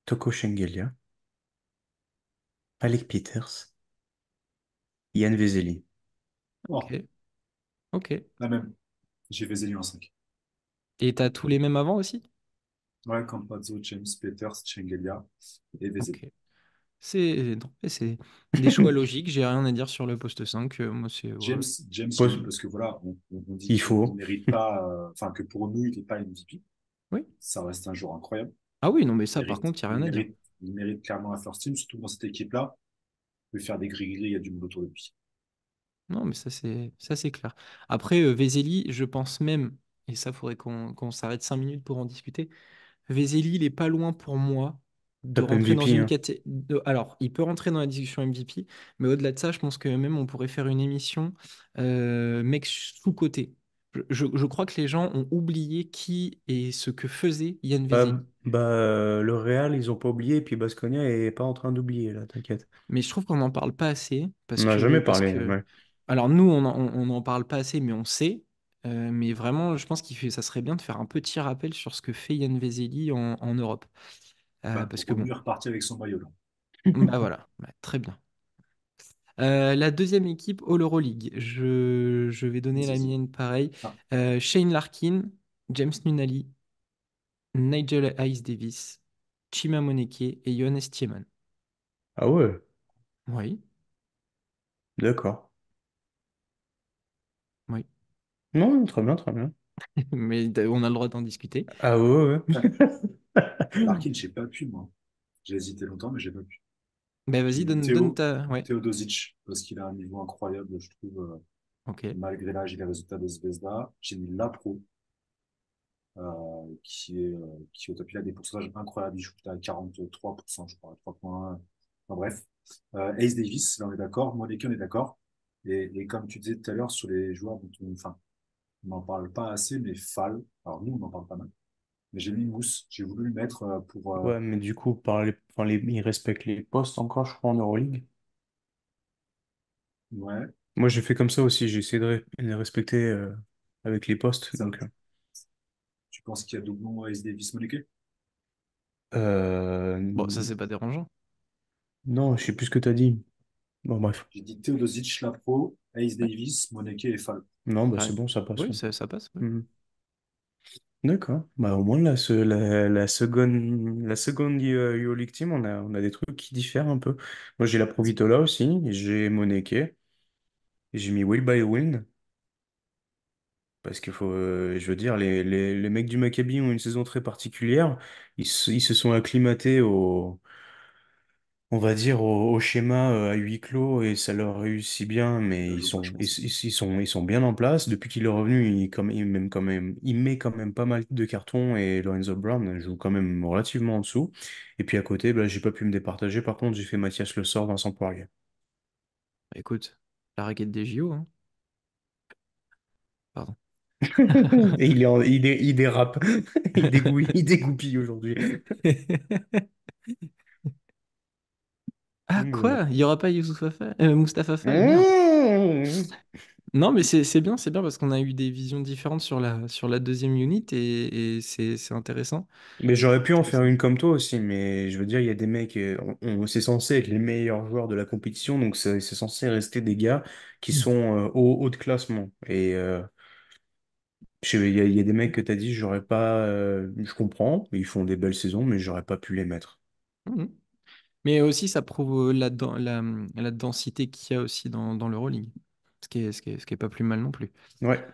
Toko Shengelia, Alec Peters, Yann Vezeli. Oh, Ok, ok. la même. J'ai Vezeli en 5. Et t'as tous les mêmes avant aussi? Ouais, Campazzo, James, Peters, Chengelia et Vezeli. Ok. Non, mais c'est des choix logiques, j'ai rien à dire sur le poste 5. Moi, c'est. James, Ouais. James, je l'ai mis Pos- parce que voilà, on dit Il qu'il ne faut. mérite pas, enfin que pour nous, il n'est pas MVP. Oui. Ça reste un joueur incroyable. Ah oui, non, mais Il ça, par mérite, contre, il n'y a il rien à dire. mérite, il mérite clairement la first team, surtout dans cette équipe-là. Il peut faire des gris-gris, il y a du monde autour de lui. Non, mais ça c'est clair. Après, Vezeli, je pense même, et ça faudrait qu'on s'arrête 5 minutes pour en discuter. Vezeli, il est pas loin pour moi de Top rentrer dans MVP, une hein. catégorie. Alors, il peut rentrer dans la discussion MVP, mais au-delà de ça, je pense que même on pourrait faire une émission mec sous-coté. Je crois que les gens ont oublié qui et ce que faisait Yann Vezeli. Le Real, ils ont pas oublié, et puis Baskonia est pas en train d'oublier, là, t'inquiète. Mais je trouve qu'on n'en parle pas assez On n'a jamais parce parlé, que, ouais. alors nous, on n'en parle pas assez, mais on sait. Mais vraiment, je pense ça serait bien de faire un petit rappel sur ce que fait Yann Vezeli en Europe. Bah, Parce que Romu bon, est reparti avec son maillot là. bah voilà, bah, très bien. La deuxième équipe, All Euroleague. Je vais donner la Vas-y. mienne pareil. Ah, Shane Larkin, James Nunnally, Nigel Hayes Davis, Chima Moneke et Johannes Tiemann. Ah ouais, Oui, d'accord. oui. Non, très bien, très bien. Mais on a le droit d'en discuter. Ah ouais, ouais. ouais. Larkin, j'ai pas pu, moi. J'ai hésité longtemps, mais j'ai pas pu. Ben J'ai vas-y, mis donne ta. Ouais, Teodosic, parce qu'il a un niveau incroyable, je trouve, ok. malgré l'âge et les résultats de Zvezda. J'ai mis Lapro, qui est au top. Il a des pourcentages incroyables. Il shoot à 43%, je crois, 3,1. Enfin, bref. Ace Davis, là, on est d'accord. Moneke, on est d'accord. Et comme tu disais tout à l'heure, sur les joueurs dont enfin, on n'en parle pas assez, mais Fall, alors nous, on en parle pas mal. Mais j'ai mis Mousse, j'ai voulu le mettre pour. Ouais, mais du coup, ils respectent les postes encore, je crois, en Euroleague. Ouais, Moi, j'ai fait comme ça aussi, j'ai essayé de les respecter avec les postes. ça, tu penses qu'il y a doublon Ace Davis Moneke? Bon, ça, Euh, c'est pas dérangeant. non, je sais plus ce que tu as dit. Bon, bref. J'ai dit Teodosic, Lapro, Ace Ouais, Davis, Moneke et Fall. Non, bah c'est carrément. bon, ça passe. Oui, Ouais. ça passe. Ouais. Mhm. D'accord. Bah, au moins, la seconde Euroleague Team, on a des trucs qui diffèrent un peu. Moi, j'ai la Vas-y. Provitola aussi, j'ai Moneke, et j'ai mis Will by Win, parce qu'il faut, je veux dire, les mecs du Maccabi ont une saison très particulière. Ils se sont acclimatés on va dire, au schéma à huis clos et ça leur réussit bien, mais Ça joue pas, je pense. ils sont bien en place. Depuis qu'il est revenu, il met quand même pas mal de cartons et Lorenzo Brown joue quand même relativement en dessous. Et puis à côté, bah, j'ai pas pu me départager. Par contre, j'ai fait Mathias Le Sort, Vincent Poirier. Bah, écoute, la raquette des JO, hein. Pardon. Et il dérape, il dégoupille aujourd'hui. Ah, Donc, voilà. quoi? Il y aura pas Mustapha Fall, merde. Mmh. Non, mais c'est bien parce qu'on a eu des visions différentes sur la deuxième unit et c'est intéressant. Mais j'aurais pu en faire Intéressant. une comme toi aussi, mais je veux dire, il y a des mecs, c'est censé être les meilleurs joueurs de la compétition, donc c'est censé rester des gars qui sont au haut de classement. Et il y a des mecs que tu as dit, j'aurais pas, je comprends, ils font des belles saisons, mais j'aurais pas pu les mettre. Mhm. Mais aussi, ça prouve la densité qu'il y a aussi dans l'Euroleague. Ce qui est pas plus mal non plus. Ouais,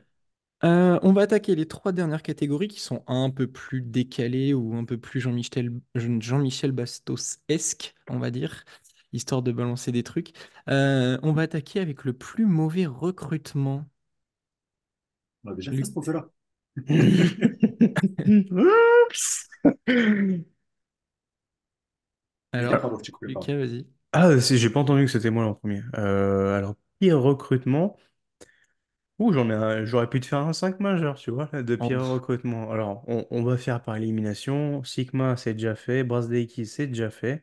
On va attaquer les trois dernières catégories qui sont un peu plus décalées ou un peu plus Jean-Michel Bastos-esque, on va dire, histoire de balancer des trucs. On va attaquer avec le plus mauvais recrutement. On a déjà fait ce Lu- trophée-là. Alors, Pardon, tu coupais, pardon. Lucas, vas-y. Ah, j'ai pas entendu que c'était moi en premier. Alors, pire recrutement. Ouh, j'aurais pu te faire un 5 majeur, tu vois, là, de Oh, pire recrutement. Alors, on va faire par élimination. Sigma, c'est déjà fait. Brasdeiki, c'est déjà fait.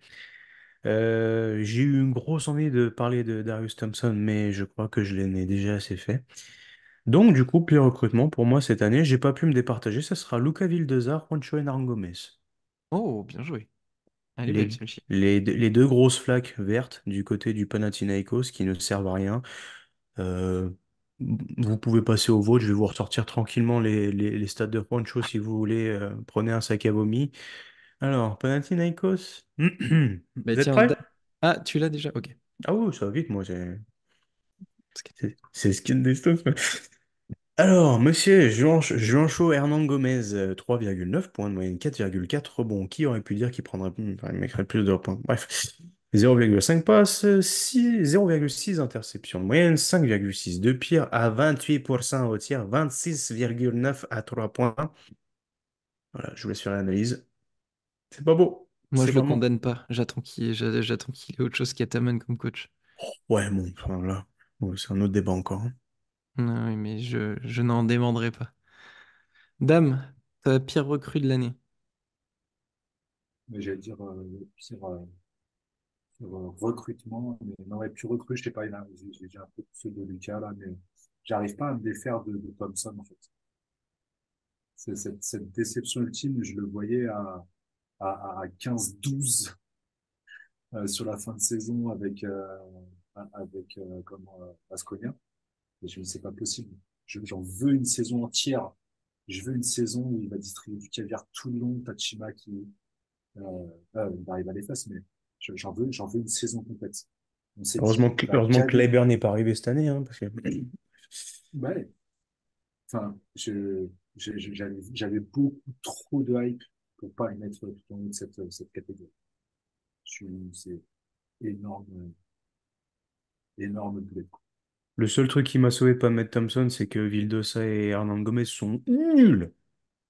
J'ai eu une grosse envie de parler de Darius Thompson, mais je crois que je l'ai déjà assez fait. Donc, du coup, pire recrutement pour moi cette année, j'ai pas pu me départager. Ça sera Luca Vildezar, Juancho Gomez. oh, bien joué. Elle est belle, Les, celle-ci. les deux grosses flaques vertes du côté du Panathinaikos qui ne servent à rien. Euh, Vous pouvez passer au vote, je vais vous ressortir tranquillement les stats de Juancho si vous voulez. Prenez un sac à vomi. Alors, Panathinaikos, Bah vous êtes tiens, prêts? ah, tu l'as déjà? Ok. Ah oui, ça va vite, moi. C'est Skin des Stones. Alors, monsieur Juancho Hernan Gomez, 3,9 points de moyenne, 4,4 rebonds. Qui aurait pu dire qu'il prendrait enfin, il mettrait plus de points? Bref. 0,5 passes, 0,6 interceptions, moyenne 5,6. De pire à 28% au tir, 26,9 à 3 points. Voilà, je vous laisse faire l'analyse. C'est pas beau. Moi, C'est je le vraiment. condamne pas. J'attends qu'il ait autre chose qu'Ataman comme coach. Ouais, bon, enfin, là, ouais, c'est un autre débat encore, hein. Ah oui, mais je n'en démordrai pas. Dame, ta pire recrue de l'année. Mais j'allais dire pire, recrutement. Mais non, ouais, puis recrue, je sais pas, j'ai un peu ceux de Lucas là, mais j'arrive pas à me défaire de Thompson en fait. C'est cette déception ultime, je le voyais à 15-12 sur la fin de saison avec comment, Baskonia. Et je me dis, c'est pas possible. J'en veux une saison entière. Je veux une saison où il va distribuer du caviar tout le long, Tachima qui il arrive à les fesses, mais j'en veux une saison complète. On s'est dit, il va Heureusement que caler. Kléber n'est pas arrivé cette année, hein, parce que Ouais. Enfin, j'avais beaucoup trop de hype pour pas les mettre tout en haut de cette catégorie. C'est énorme, énorme boulet. le seul truc qui m'a sauvé de pas mettre Thompson, c'est que Vildosa et Hernan Gomez sont nuls.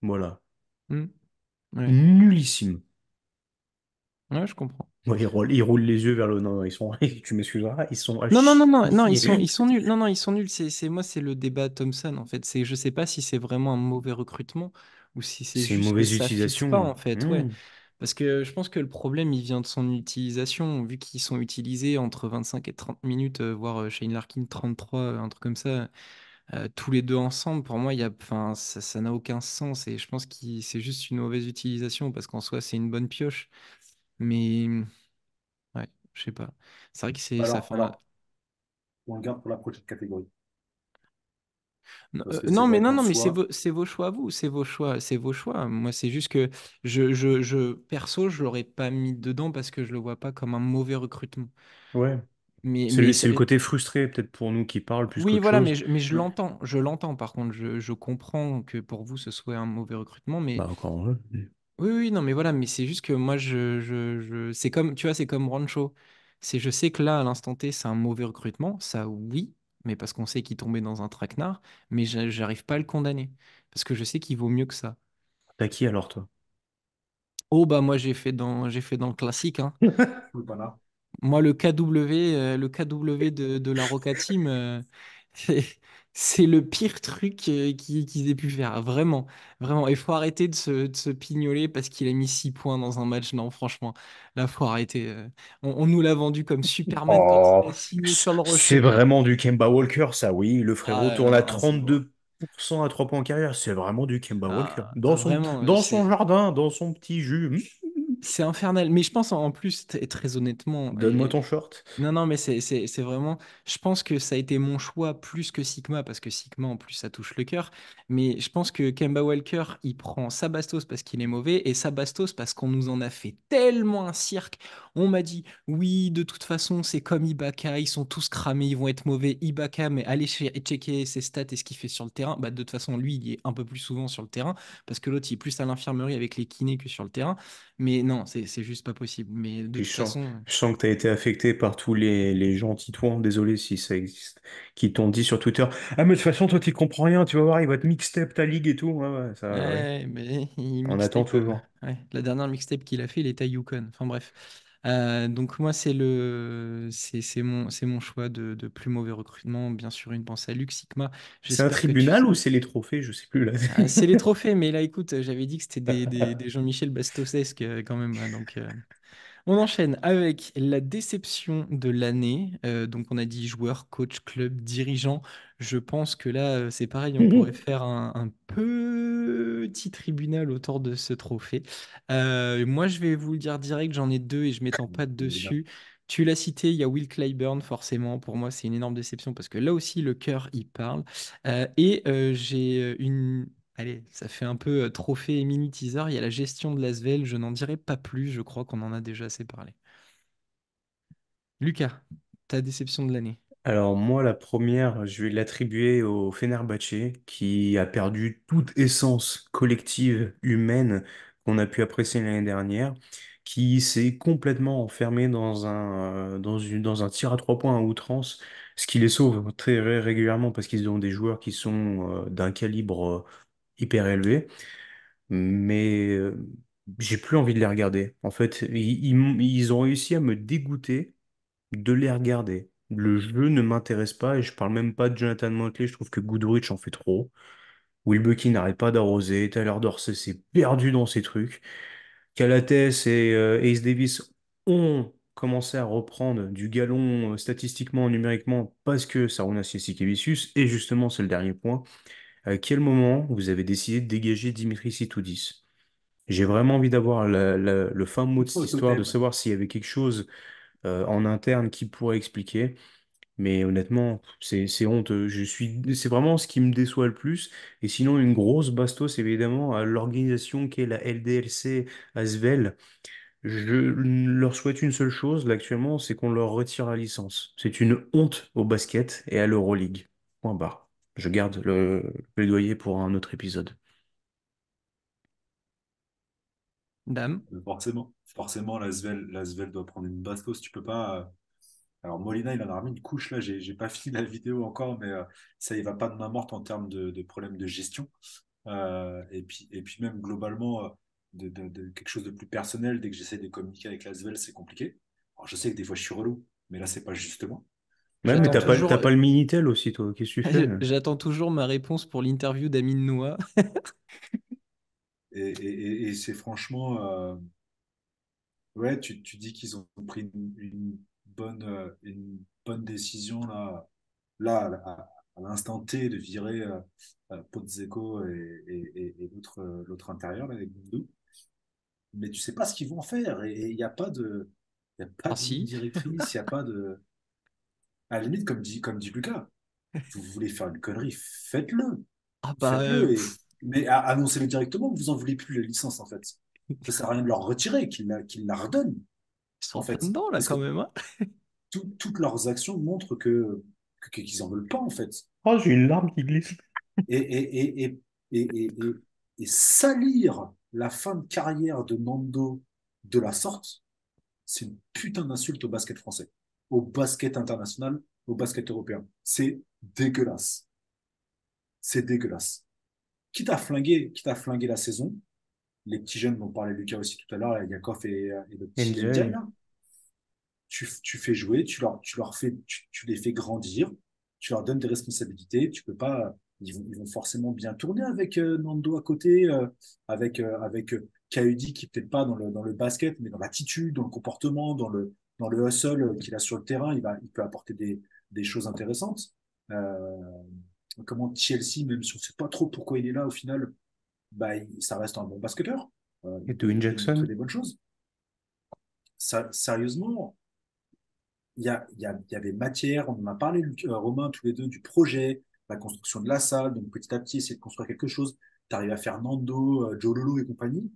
Voilà. Hmm, ouais. Nullissime. Ouais, je comprends. Ouais, ils roulent les yeux vers le. Non, ils sont. Tu m'excuseras, ils sont à Non, non, non, chier. non, non, ils sont nuls. Non, non, ils sont nuls. Moi, c'est le débat Thompson, en fait. Je sais pas si c'est vraiment un mauvais recrutement ou si c'est C'est une juste que mauvaise ça fit pas, utilisation. en fait. Ouais. Hmm. Parce que je pense que le problème, il vient de son utilisation, vu qu'ils sont utilisés entre 25 et 30 minutes, voire Shane Larkin 33, un truc comme ça, tous les deux ensemble. Pour moi, enfin, ça n'a aucun sens et je pense que c'est juste une mauvaise utilisation parce qu'en soi, c'est une bonne pioche. Mais ouais, je sais pas. C'est vrai que ça Alors, fait un. alors, on le garde pour la prochaine catégorie. Non, Parce que c'est non, mais vrai non, qu'en non, mais soi, c'est vos choix à vous, c'est vos choix, c'est vos choix. Moi, c'est juste que perso, je l'aurais pas mis dedans parce que je le vois pas comme un mauvais recrutement. Ouais. Mais C'est le côté frustré, peut-être pour nous, qui parle plus oui, qu'autre voilà, chose. mais je l'entends. Par contre, je comprends que pour vous, ce soit un mauvais recrutement, mais Bah, encore heureux. oui, oui, non, mais voilà, mais c'est juste que moi, c'est comme, tu vois, c'est comme Rancho. Je sais que là, à l'instant T, c'est un mauvais recrutement, ça oui, mais parce qu'on sait qu'il tombait dans un traquenard, mais j'arrive pas à le condamner, parce que je sais qu'il vaut mieux que ça. T'as qui alors, toi? Oh, bah, moi, j'ai fait dans le classique, hein. cool, pas là. Moi, le KW de la Roca Team, c'est c'est le pire truc qu'ils aient pu faire. Vraiment, vraiment. Il faut arrêter de se pignoler parce qu'il a mis 6 points dans un match. Non, franchement, là, faut arrêter. On nous l'a vendu comme Superman quand il Oh, a signé sur le c'est rocher. vraiment du Kemba Walker, ça, oui. Le frérot Ah, tourne à non, non, c'est beau. 32% à 3 points en carrière. C'est vraiment du Kemba Walker. Ah, vraiment, Dans son jardin, dans son petit jus. c'est infernal. Mais je pense en plus, très honnêtement, Donne-moi ton short. non, non, mais c'est vraiment. Je pense que ça a été mon choix plus que Sigma, parce que Sigma, en plus, ça touche le cœur. Mais je pense que Kemba Walker, il prend Sabastos parce qu'il est mauvais, et Sabastos parce qu'on nous en a fait tellement un cirque. On m'a dit, oui, de toute façon, c'est comme Ibaka, ils sont tous cramés, ils vont être mauvais. Ibaka, mais allez checker ses stats et ce qu'il fait sur le terrain. Bah, de toute façon, lui, il est un peu plus souvent sur le terrain, parce que l'autre, il est plus à l'infirmerie avec les kinés que sur le terrain. Mais non, c'est juste pas possible. Mais de Puis toute façon. je sens que tu as été affecté par tous les gens titouans, désolé si ça existe, qui t'ont dit sur Twitter, ah mais de toute façon toi tu comprends rien, tu vas voir, il va te mixtape ta ligue et tout. Ouais, ouais, ça, ouais. Ouais, mais il On attend mixtape. toujours. Ouais. La dernière mixtape qu'il a fait, il était à Yukon. Enfin bref. Donc moi, c'est mon choix de plus mauvais recrutement. Bien sûr, une pensée à Luc Sigma. C'est un J'espère que tu. tribunal ou c'est les trophées? Je sais plus là. C'est les trophées, mais là, écoute, j'avais dit que c'était des Jean-Michel Bastosesque quand même, hein, donc. On enchaîne avec la déception de l'année. Donc, on a dit joueur, coach, club, dirigeant. Je pense que là, c'est pareil, on pourrait faire un petit tribunal autour de ce trophée. Moi, je vais vous le dire direct, j'en ai deux et je m'étends pas Évidemment. dessus. Tu l'as cité, il y a Will Clyburn, forcément. Pour moi, c'est une énorme déception parce que là aussi, le cœur, il parle. J'ai une. Allez, ça fait un peu trophée et mini teaser. Il y a la gestion de l'Asvel. Je n'en dirai pas plus. Je crois qu'on en a déjà assez parlé. Lucas, ta déception de l'année. Alors moi, la première, je vais l'attribuer au Fenerbahçe qui a perdu toute essence collective humaine qu'on a pu apprécier l'année dernière, qui s'est complètement enfermé dans un tir à 3 points à outrance, ce qui les sauve très régulièrement parce qu'ils ont des joueurs qui sont d'un calibre hyper élevé. Mais j'ai plus envie de les regarder. En fait, ils ont réussi à me dégoûter de les regarder. Le jeu ne m'intéresse pas et je parle même pas de Jonathan Motley, je trouve que Goodrich en fait trop. Will Bucky n'arrête pas d'arroser, Tyler Dorsey s'est perdu dans ses trucs. Calates et Ace Davis ont commencé à reprendre du galon statistiquement, numériquement, parce que Sarunas Jasikevičius. Et justement, c'est le dernier point. À quel moment vous avez décidé de dégager Dimitri Sitoudis? J'ai vraiment envie d'avoir le fin mot de cette Au histoire, de totem. savoir s'il y avait quelque chose en interne qui pourrait expliquer. Mais honnêtement, c'est honteux. C'est vraiment ce qui me déçoit le plus. Et sinon, une grosse bastos, évidemment, à l'organisation qu'est la LDLC Asvel. Je leur souhaite une seule chose, là, actuellement, c'est qu'on leur retire la licence. C'est une honte au basket et à l'Euroleague. Point barre. Je garde le plaidoyer pour un autre épisode. Dame. Forcément, l'Asvel doit prendre une bastos. Tu peux pas. Alors, Molina, il en a remis une couche là. J'ai pas fini la vidéo encore, mais ça, il va pas de main morte en termes de problèmes de gestion. Et puis même globalement, de quelque chose de plus personnel, dès que j'essaie de communiquer avec l'Asvel, c'est compliqué. Alors, je sais que des fois, je suis relou, mais là, c'est pas justement. Ouais, mais J'attends t'as toujours, pas le Minitel aussi, toi. Qu'est-ce que tu fais? j'attends toujours ma réponse pour l'interview d'Amine Noah. Et c'est franchement. Ouais, tu dis qu'ils ont pris une bonne décision à l'instant T de virer Pozzecco et l'autre intérieur, là, avec Boundou. Mais tu sais pas ce qu'ils vont faire. Et il y a pas Ah de ligne si. directrice, il n'y a pas de. À la limite, comme dit Lucas, vous voulez faire une connerie, faites-le. Ah bah, Faites-le. Mais annoncez-le directement que vous en voulez plus la licence, en fait. Ça sert à rien de leur retirer, qu'ils la redonnent, ils sont en en plein fait. dedans là Parce que quand même, hein. toutes leurs actions montrent qu'ils en veulent pas, en fait. Oh, j'ai une larme qui glisse. Et, et, et, et, et, et, et salir la fin de carrière de Nando de la sorte, c'est une putain d'insulte au basket français, au basket international, au basket européen. C'est dégueulasse. C'est dégueulasse. Quitte à flinguer la saison, les petits jeunes dont parlait Lucas aussi tout à l'heure, Yakov et le petit Ndiaye, Enjoy. là, tu fais jouer, tu les fais grandir, tu leur donnes des responsabilités. Tu peux pas, ils vont forcément bien tourner avec Nando à côté, avec Kaudi qui peut-être pas dans le basket, mais dans l'attitude, dans le comportement, dans le hustle qu'il a sur le terrain, il peut apporter des choses intéressantes. Euh, Comment Chelsea, même si on ne sait pas trop pourquoi il est là au final, bah, ça reste un bon basketteur. Et Il Dwayne peut montrer Jackson. des bonnes choses. Sérieusement, il y avait matière, on en a parlé, Romain, tous les deux, du projet, la construction de la salle, donc petit à petit, essayer de construire quelque chose. Tu arrives à faire Nando, Joe Lolo et compagnie.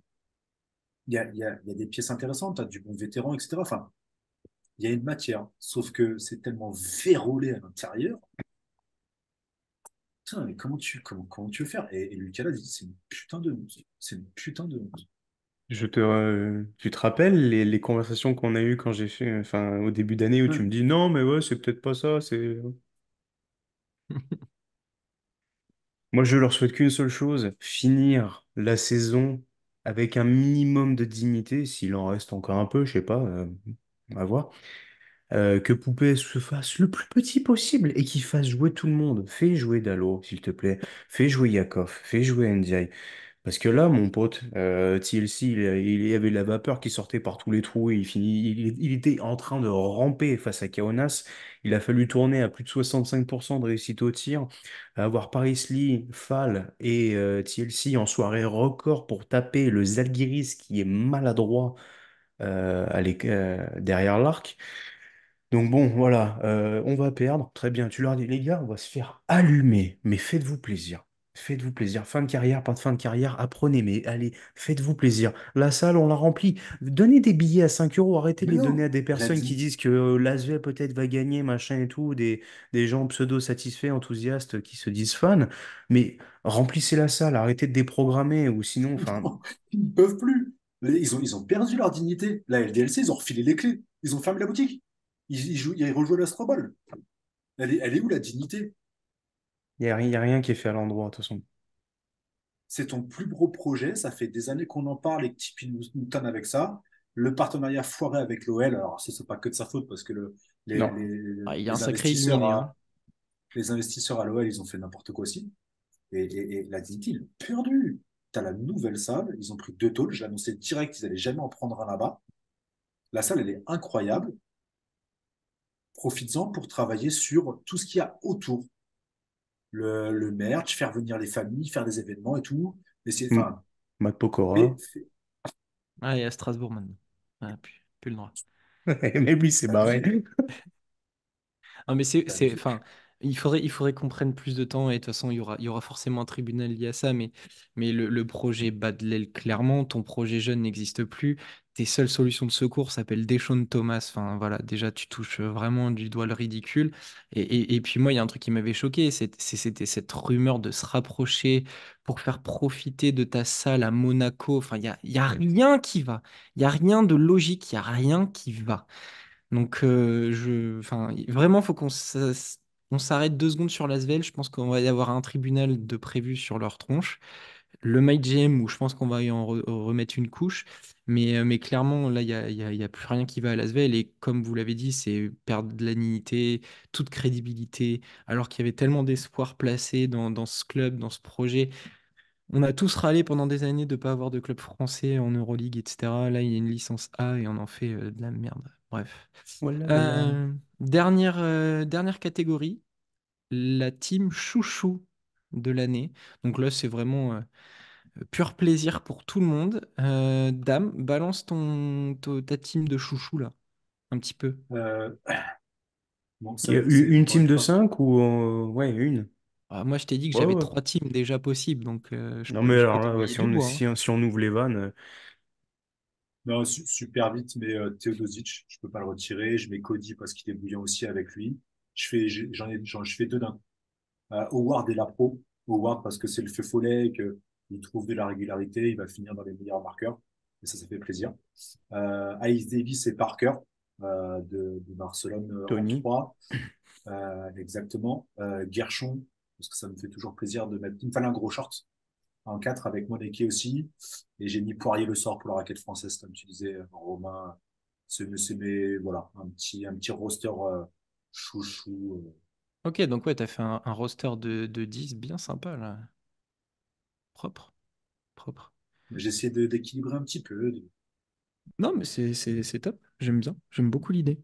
Il y a des pièces intéressantes, tu as du bon vétéran, etc. Enfin, il y a une matière, sauf que c'est tellement vérolé à l'intérieur. Putain, mais comment tu veux faire? Et Lucas l'a dit, c'est une putain de honte. C'est une putain de honte. Tu te rappelles les conversations qu'on a eues quand j'ai fait, enfin, au début d'année où tu Ouais. me dis non, mais ouais, c'est peut-être pas ça, c'est. Moi, je leur souhaite qu'une seule chose, finir la saison avec un minimum de dignité, s'il en reste encore un peu, je sais pas, à voir. Que Poupée se fasse le plus petit possible et qu'il fasse jouer tout le monde. Fais jouer Dallo, s'il te plaît. Fais jouer Yakov. Fais jouer Ndiaye. Parce que là, mon pote, TLC, il y avait de la vapeur qui sortait par tous les trous. Et il était en train de ramper face à Kaunas. Il a fallu tourner à plus de 65% de réussite au tir, avoir Paris Lee, Fall et TLC en soirée record pour taper le Zalgiris qui est maladroit derrière l'arc. Donc bon, voilà, on va perdre. Très bien, tu leur dis, les gars, on va se faire allumer, mais faites-vous plaisir. Faites-vous plaisir. Fin de carrière, pas de fin de carrière, apprenez, mais allez, faites-vous plaisir. La salle, on la remplit. Donnez des billets à 5 euros, arrêtez de Mais les donner non, à des personnes qui Reddy, disent que l'ASvel peut-être va gagner, machin et tout, des gens pseudo-satisfaits, enthousiastes qui se disent fans, mais remplissez la salle, arrêtez de déprogrammer, ou sinon, enfin, non, ils ne peuvent plus. Ils ont perdu leur dignité. La LDLC, ils ont refilé les clés. Ils ont fermé la boutique. Ils rejouent à l'Astroball. Elle est où la dignité? Y a rien qui est fait à l'endroit, de toute façon. C'est ton plus gros projet. Ça fait des années qu'on en parle et que Tipeee nous tonne avec ça. Le partenariat foiré avec l'OL, alors ça, c'est pas que de sa faute parce que les, Non. les, Ah, il y a un les sacré investisseurs éliminé, hein. à l'OL, ils ont fait n'importe quoi aussi. Et la dignité, ils l'ont perdu. Tu as la nouvelle salle, ils ont pris 2 tôles. J'ai annoncé direct qu'ils n'allaient jamais en prendre un là-bas. La salle, elle est incroyable. Profites-en pour travailler sur tout ce qu'il y a autour. Le merch, faire venir les familles, faire des événements et tout. M- Enfin, Matt Pokora. Mm. Ah, il y a Strasbourg maintenant. Ah, plus le droit. Mais lui, c'est c'est barré. abusé. Non, mais C'est abusé. enfin, il faudrait qu'on prenne plus de temps et de toute façon, il y aura forcément un tribunal lié à ça, mais le projet bat de l'aile clairement, ton projet jeune n'existe plus, tes seules solutions de secours s'appellent Deshaun Thomas, enfin voilà, déjà tu touches vraiment du doigt le ridicule, et puis moi, il y a un truc qui m'avait choqué, c'était cette rumeur de se rapprocher pour faire profiter de ta salle à Monaco, enfin, il y a rien qui va, il y a rien de logique, il y a rien qui va. Donc, enfin, vraiment, faut on s'arrête 2 secondes sur l'Asvel. Je pense qu'on va y avoir un tribunal de prévu sur leur tronche. Le MyGM, où je pense qu'on va y en remettre une couche. Mais clairement, là, il y a plus rien qui va à l'Asvel. Et comme vous l'avez dit, c'est perdre de la dignité, toute crédibilité. Alors qu'il y avait tellement d'espoir placé dans ce club, dans ce projet. On a tous râlé pendant des années de ne pas avoir de club français en Euroleague, etc. Là, il y a une licence A et on en fait de la merde. Bref. Voilà, voilà. Dernière catégorie, la team chouchou de l'année. Donc là, c'est vraiment pur plaisir pour tout le monde. Dame, balance ta team de chouchou là, un petit peu. Euh, bon, Il y a c'est une encore team une de fois. 5 ou... ouais, une. Ah, moi, je t'ai dit que Ouais, j'avais ouais. 3 teams déjà possibles, donc Non, mais je peux alors là, ouais, t'envoyer du bois, hein. si on ouvre les vannes, Non, super vite, mais Teodosic, je peux pas le retirer. Je mets Cody parce qu'il est bouillant aussi avec lui. Je fais deux d'un coup. Howard est la pro. Howard parce que c'est le fait follet et qu'il trouve de la régularité. Il va finir dans les meilleurs marqueurs. Et ça fait plaisir. Ice Davis et Parker de Barcelone en Tony. 3. Exactement. Gershon, parce que ça me fait toujours plaisir de mettre. Il me fallait un gros short en 4 avec Moneke aussi. Et j'ai mis Poirier le sort pour la raquette française, comme tu disais, Romain. Voilà, un petit roster chouchou. Ok, donc ouais, t'as fait un roster de 10 bien sympa là. Propre, propre. J'ai essayé d'équilibrer un petit peu. Non, mais c'est top. J'aime bien. J'aime beaucoup l'idée.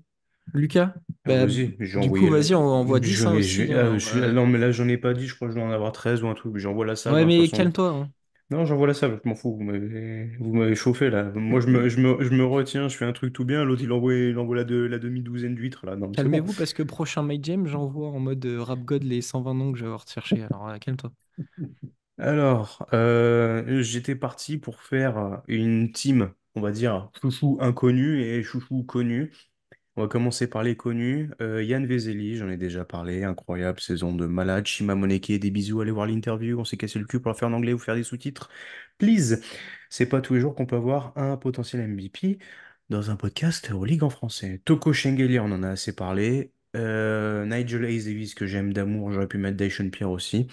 Lucas, Ah, bah, vas-y, j'ai du coup, envoyé vas-y, on envoie 10 hein, aussi, hein. non, mais là, j'en ai pas dit, je crois que je dois en avoir 13 ou un truc. J'envoie la save, Ouais, hein, de toute mais façon. calme-toi, hein. Non, j'envoie la save, je m'en fous. Vous m'avez chauffé, là. Moi, je me retiens, je fais un truc tout bien. L'autre, il envoie la demi-douzaine d'huîtres, là. Non, mais c'est bon. Calmez-vous parce que prochain My Jam, j'envoie en mode Rap God les 120 noms que je vais avoir cherché. Alors, calme-toi. Alors, j'étais parti pour faire une team, on va dire, chouchou inconnu et chouchou connu. On va commencer par les connus. Yann Vezeli, j'en ai déjà parlé, incroyable, saison de malade. Shima Moneke, des bisous, allez voir l'interview. On s'est cassé le cul pour la faire en anglais ou faire des sous-titres. Please! C'est pas tous les jours qu'on peut avoir un potentiel MVP dans un podcast en ligue en français. Toko Shengelia, on en a assez parlé. Nigel Hayes Davis, que j'aime d'amour, j'aurais pu mettre Dyson Pierre aussi.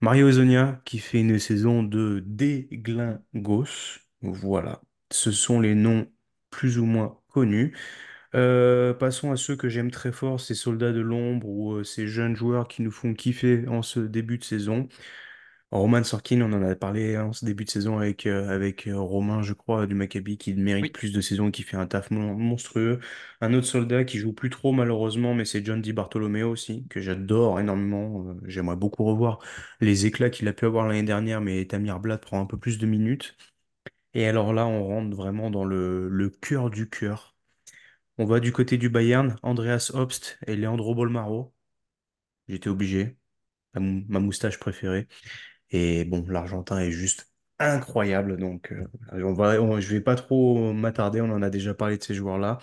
Mario Hezonja, qui fait une saison de déglingos. Voilà. Ce sont les noms plus ou moins connus. Passons à ceux que j'aime très fort, ces soldats de l'ombre ou ces jeunes joueurs qui nous font kiffer en ce début de saison. Roman Sorkin, on en a parlé en ce début de saison avec Romain, je crois, du Maccabi, qui mérite Oui. plus de saison et qui fait un taf monstrueux. Un autre soldat qui joue plus trop malheureusement, mais c'est John Di Bartolomeo aussi, que j'adore énormément. J'aimerais beaucoup revoir les éclats qu'il a pu avoir l'année dernière, mais Tamir Blatt prend un peu plus de minutes. Et alors là, on rentre vraiment dans le cœur du cœur. On va du côté du Bayern, Andreas Obst et Leandro Bolmaro. J'étais obligé, ma moustache préférée. Et bon, l'Argentin est juste incroyable. Donc, je vais pas trop m'attarder. On en a déjà parlé de ces joueurs-là.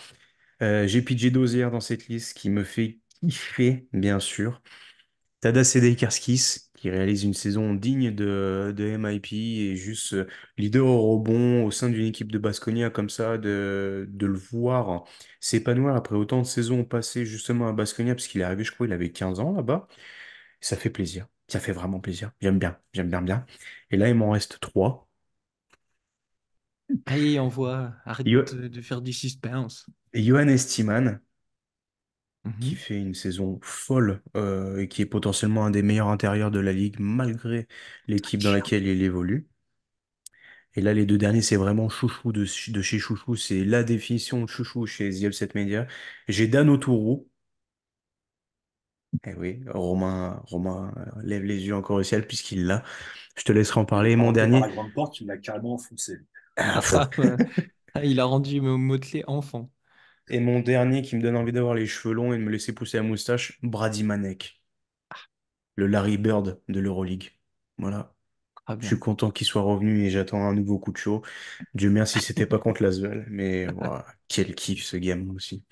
J'ai PJ Dozier dans cette liste qui me fait kiffer, bien sûr. Tadas Sedekerskis, qui réalise une saison digne de MIP et juste leader au rebond au sein d'une équipe de Baskonia comme ça, de le voir s'épanouir après autant de saisons passées justement à Baskonia, parce qu'il est arrivé, je crois, il avait 15 ans là-bas. Ça fait plaisir. Ça fait vraiment plaisir. J'aime bien, bien. Et là, il m'en reste trois. Allez, envoie. Arrête Yo- de faire du suspense. Johannes Thiemann, qui Mhm. fait une saison folle et qui est potentiellement un des meilleurs intérieurs de la ligue malgré l'équipe dans laquelle il évolue. Et là, les deux derniers, c'est vraiment chouchou de chez chouchou. C'est la définition de chouchou chez The Upset Media. J'ai Dan Autourou. Eh oui, Romain lève les yeux encore au ciel puisqu'il l'a. Je te laisserai en Il n'est parler. Et pas mon rentré par dernier, la grande porte, il l'a carrément enfoncé. ah, faux. Il a rendu motelé enfant. Et mon dernier qui me donne envie d'avoir les cheveux longs et de me laisser pousser la moustache, Brady Manek, le Larry Bird de l'Euroleague. Voilà. Très Je suis bien. content qu'il soit revenu et j'attends un nouveau coup de chaud. Dieu merci, c'était pas contre l'Asvel, mais voilà, quel kiff ce game aussi.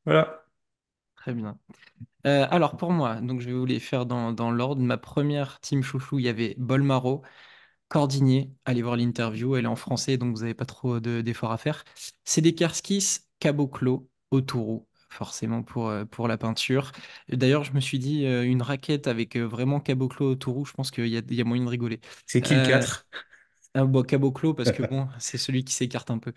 Voilà. Très bien. Alors pour moi, donc je vais vous les faire dans l'ordre. Ma première team chouchou, il y avait Bolmaro, Cordigné. Allez voir l'interview, elle est en français, donc vous n'avez pas trop d'efforts à faire. Sedekerskis, Caboclo, Autourou, forcément pour la peinture. D'ailleurs, je me suis dit, une raquette avec vraiment Caboclo, Autourou, je pense qu'il y a moyen de rigoler. C'est qui le Euh, 4? bon, Caboclo, parce que bon, c'est celui qui s'écarte un peu.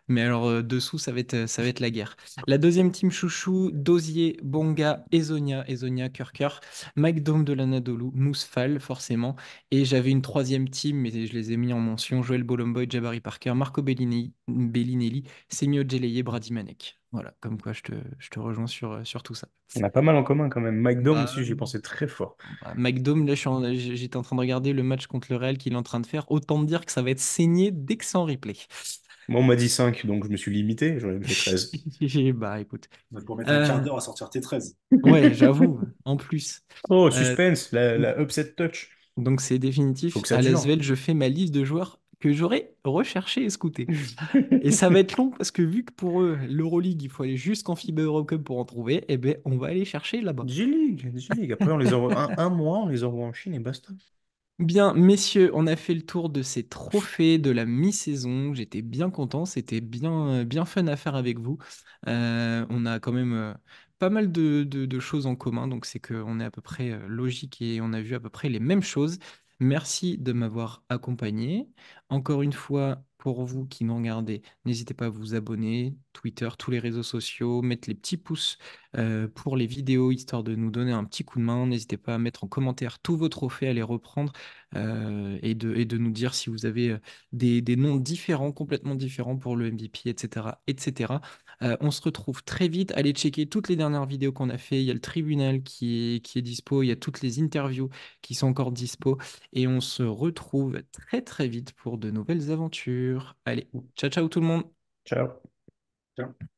Mais alors, dessous, ça va être la guerre. La deuxième team chouchou, Dozier, Bonga, Ezonia, Cœur, Mike Dome de l'Anadolu, Mousfal, forcément. Et j'avais une troisième team, mais je les ai mis en mention, Joël Bolomboy, Jabari Parker, Marco Bellinelli, Semio Geleye, Brady Manek. Voilà, comme quoi je te rejoins sur tout ça. On a pas mal en commun quand même. Mike Dome Bah, aussi, j'y pensais très fort. bah, Mike Dome, là, j'étais en train de regarder le match contre le Real qu'il est en train de faire. Autant dire que ça va être saigné dès que c'est en replay. Moi, on m'a dit 5, donc je me suis limité, j'en ai fait 13. Bah écoute. Donc, pour mettre un quart Euh, d'heure à sortir T13. ouais, j'avoue, en plus. Oh, Euh, suspense, la upset touch. donc c'est Faut définitif. que ça À dure. l'Asvel, je fais ma liste de joueurs que j'aurais recherché et scouté. Et ça va être long parce que vu que pour eux, l'Euroleague, il faut aller jusqu'en FIBA Eurocup pour en trouver, eh ben on va aller chercher là-bas. G-League, G-League. Après, on les envoie un mois, on les envoie en Chine et basta. Bien, messieurs, on a fait le tour de ces trophées de la mi-saison. J'étais bien content, c'était bien fun à faire avec vous. On a quand même pas mal de choses en commun, donc c'est qu'on est à peu près logique et on a vu à peu près les mêmes choses. Merci de m'avoir accompagné. Encore une fois, pour vous qui nous regardez, n'hésitez pas à vous abonner, Twitter, tous les réseaux sociaux, mettre les petits pouces pour les vidéos, histoire de nous donner un petit coup de main. N'hésitez pas à mettre en commentaire tous vos trophées, à les reprendre et de nous dire si vous avez des noms différents, complètement différents pour le MVP, etc., etc. On se retrouve très vite. Allez checker toutes les dernières vidéos qu'on a fait. Il y a le tribunal qui est dispo. Il y a toutes les interviews qui sont encore dispo. Et on se retrouve très très vite pour de nouvelles aventures. Allez, ciao ciao tout le monde. Ciao. Tiens.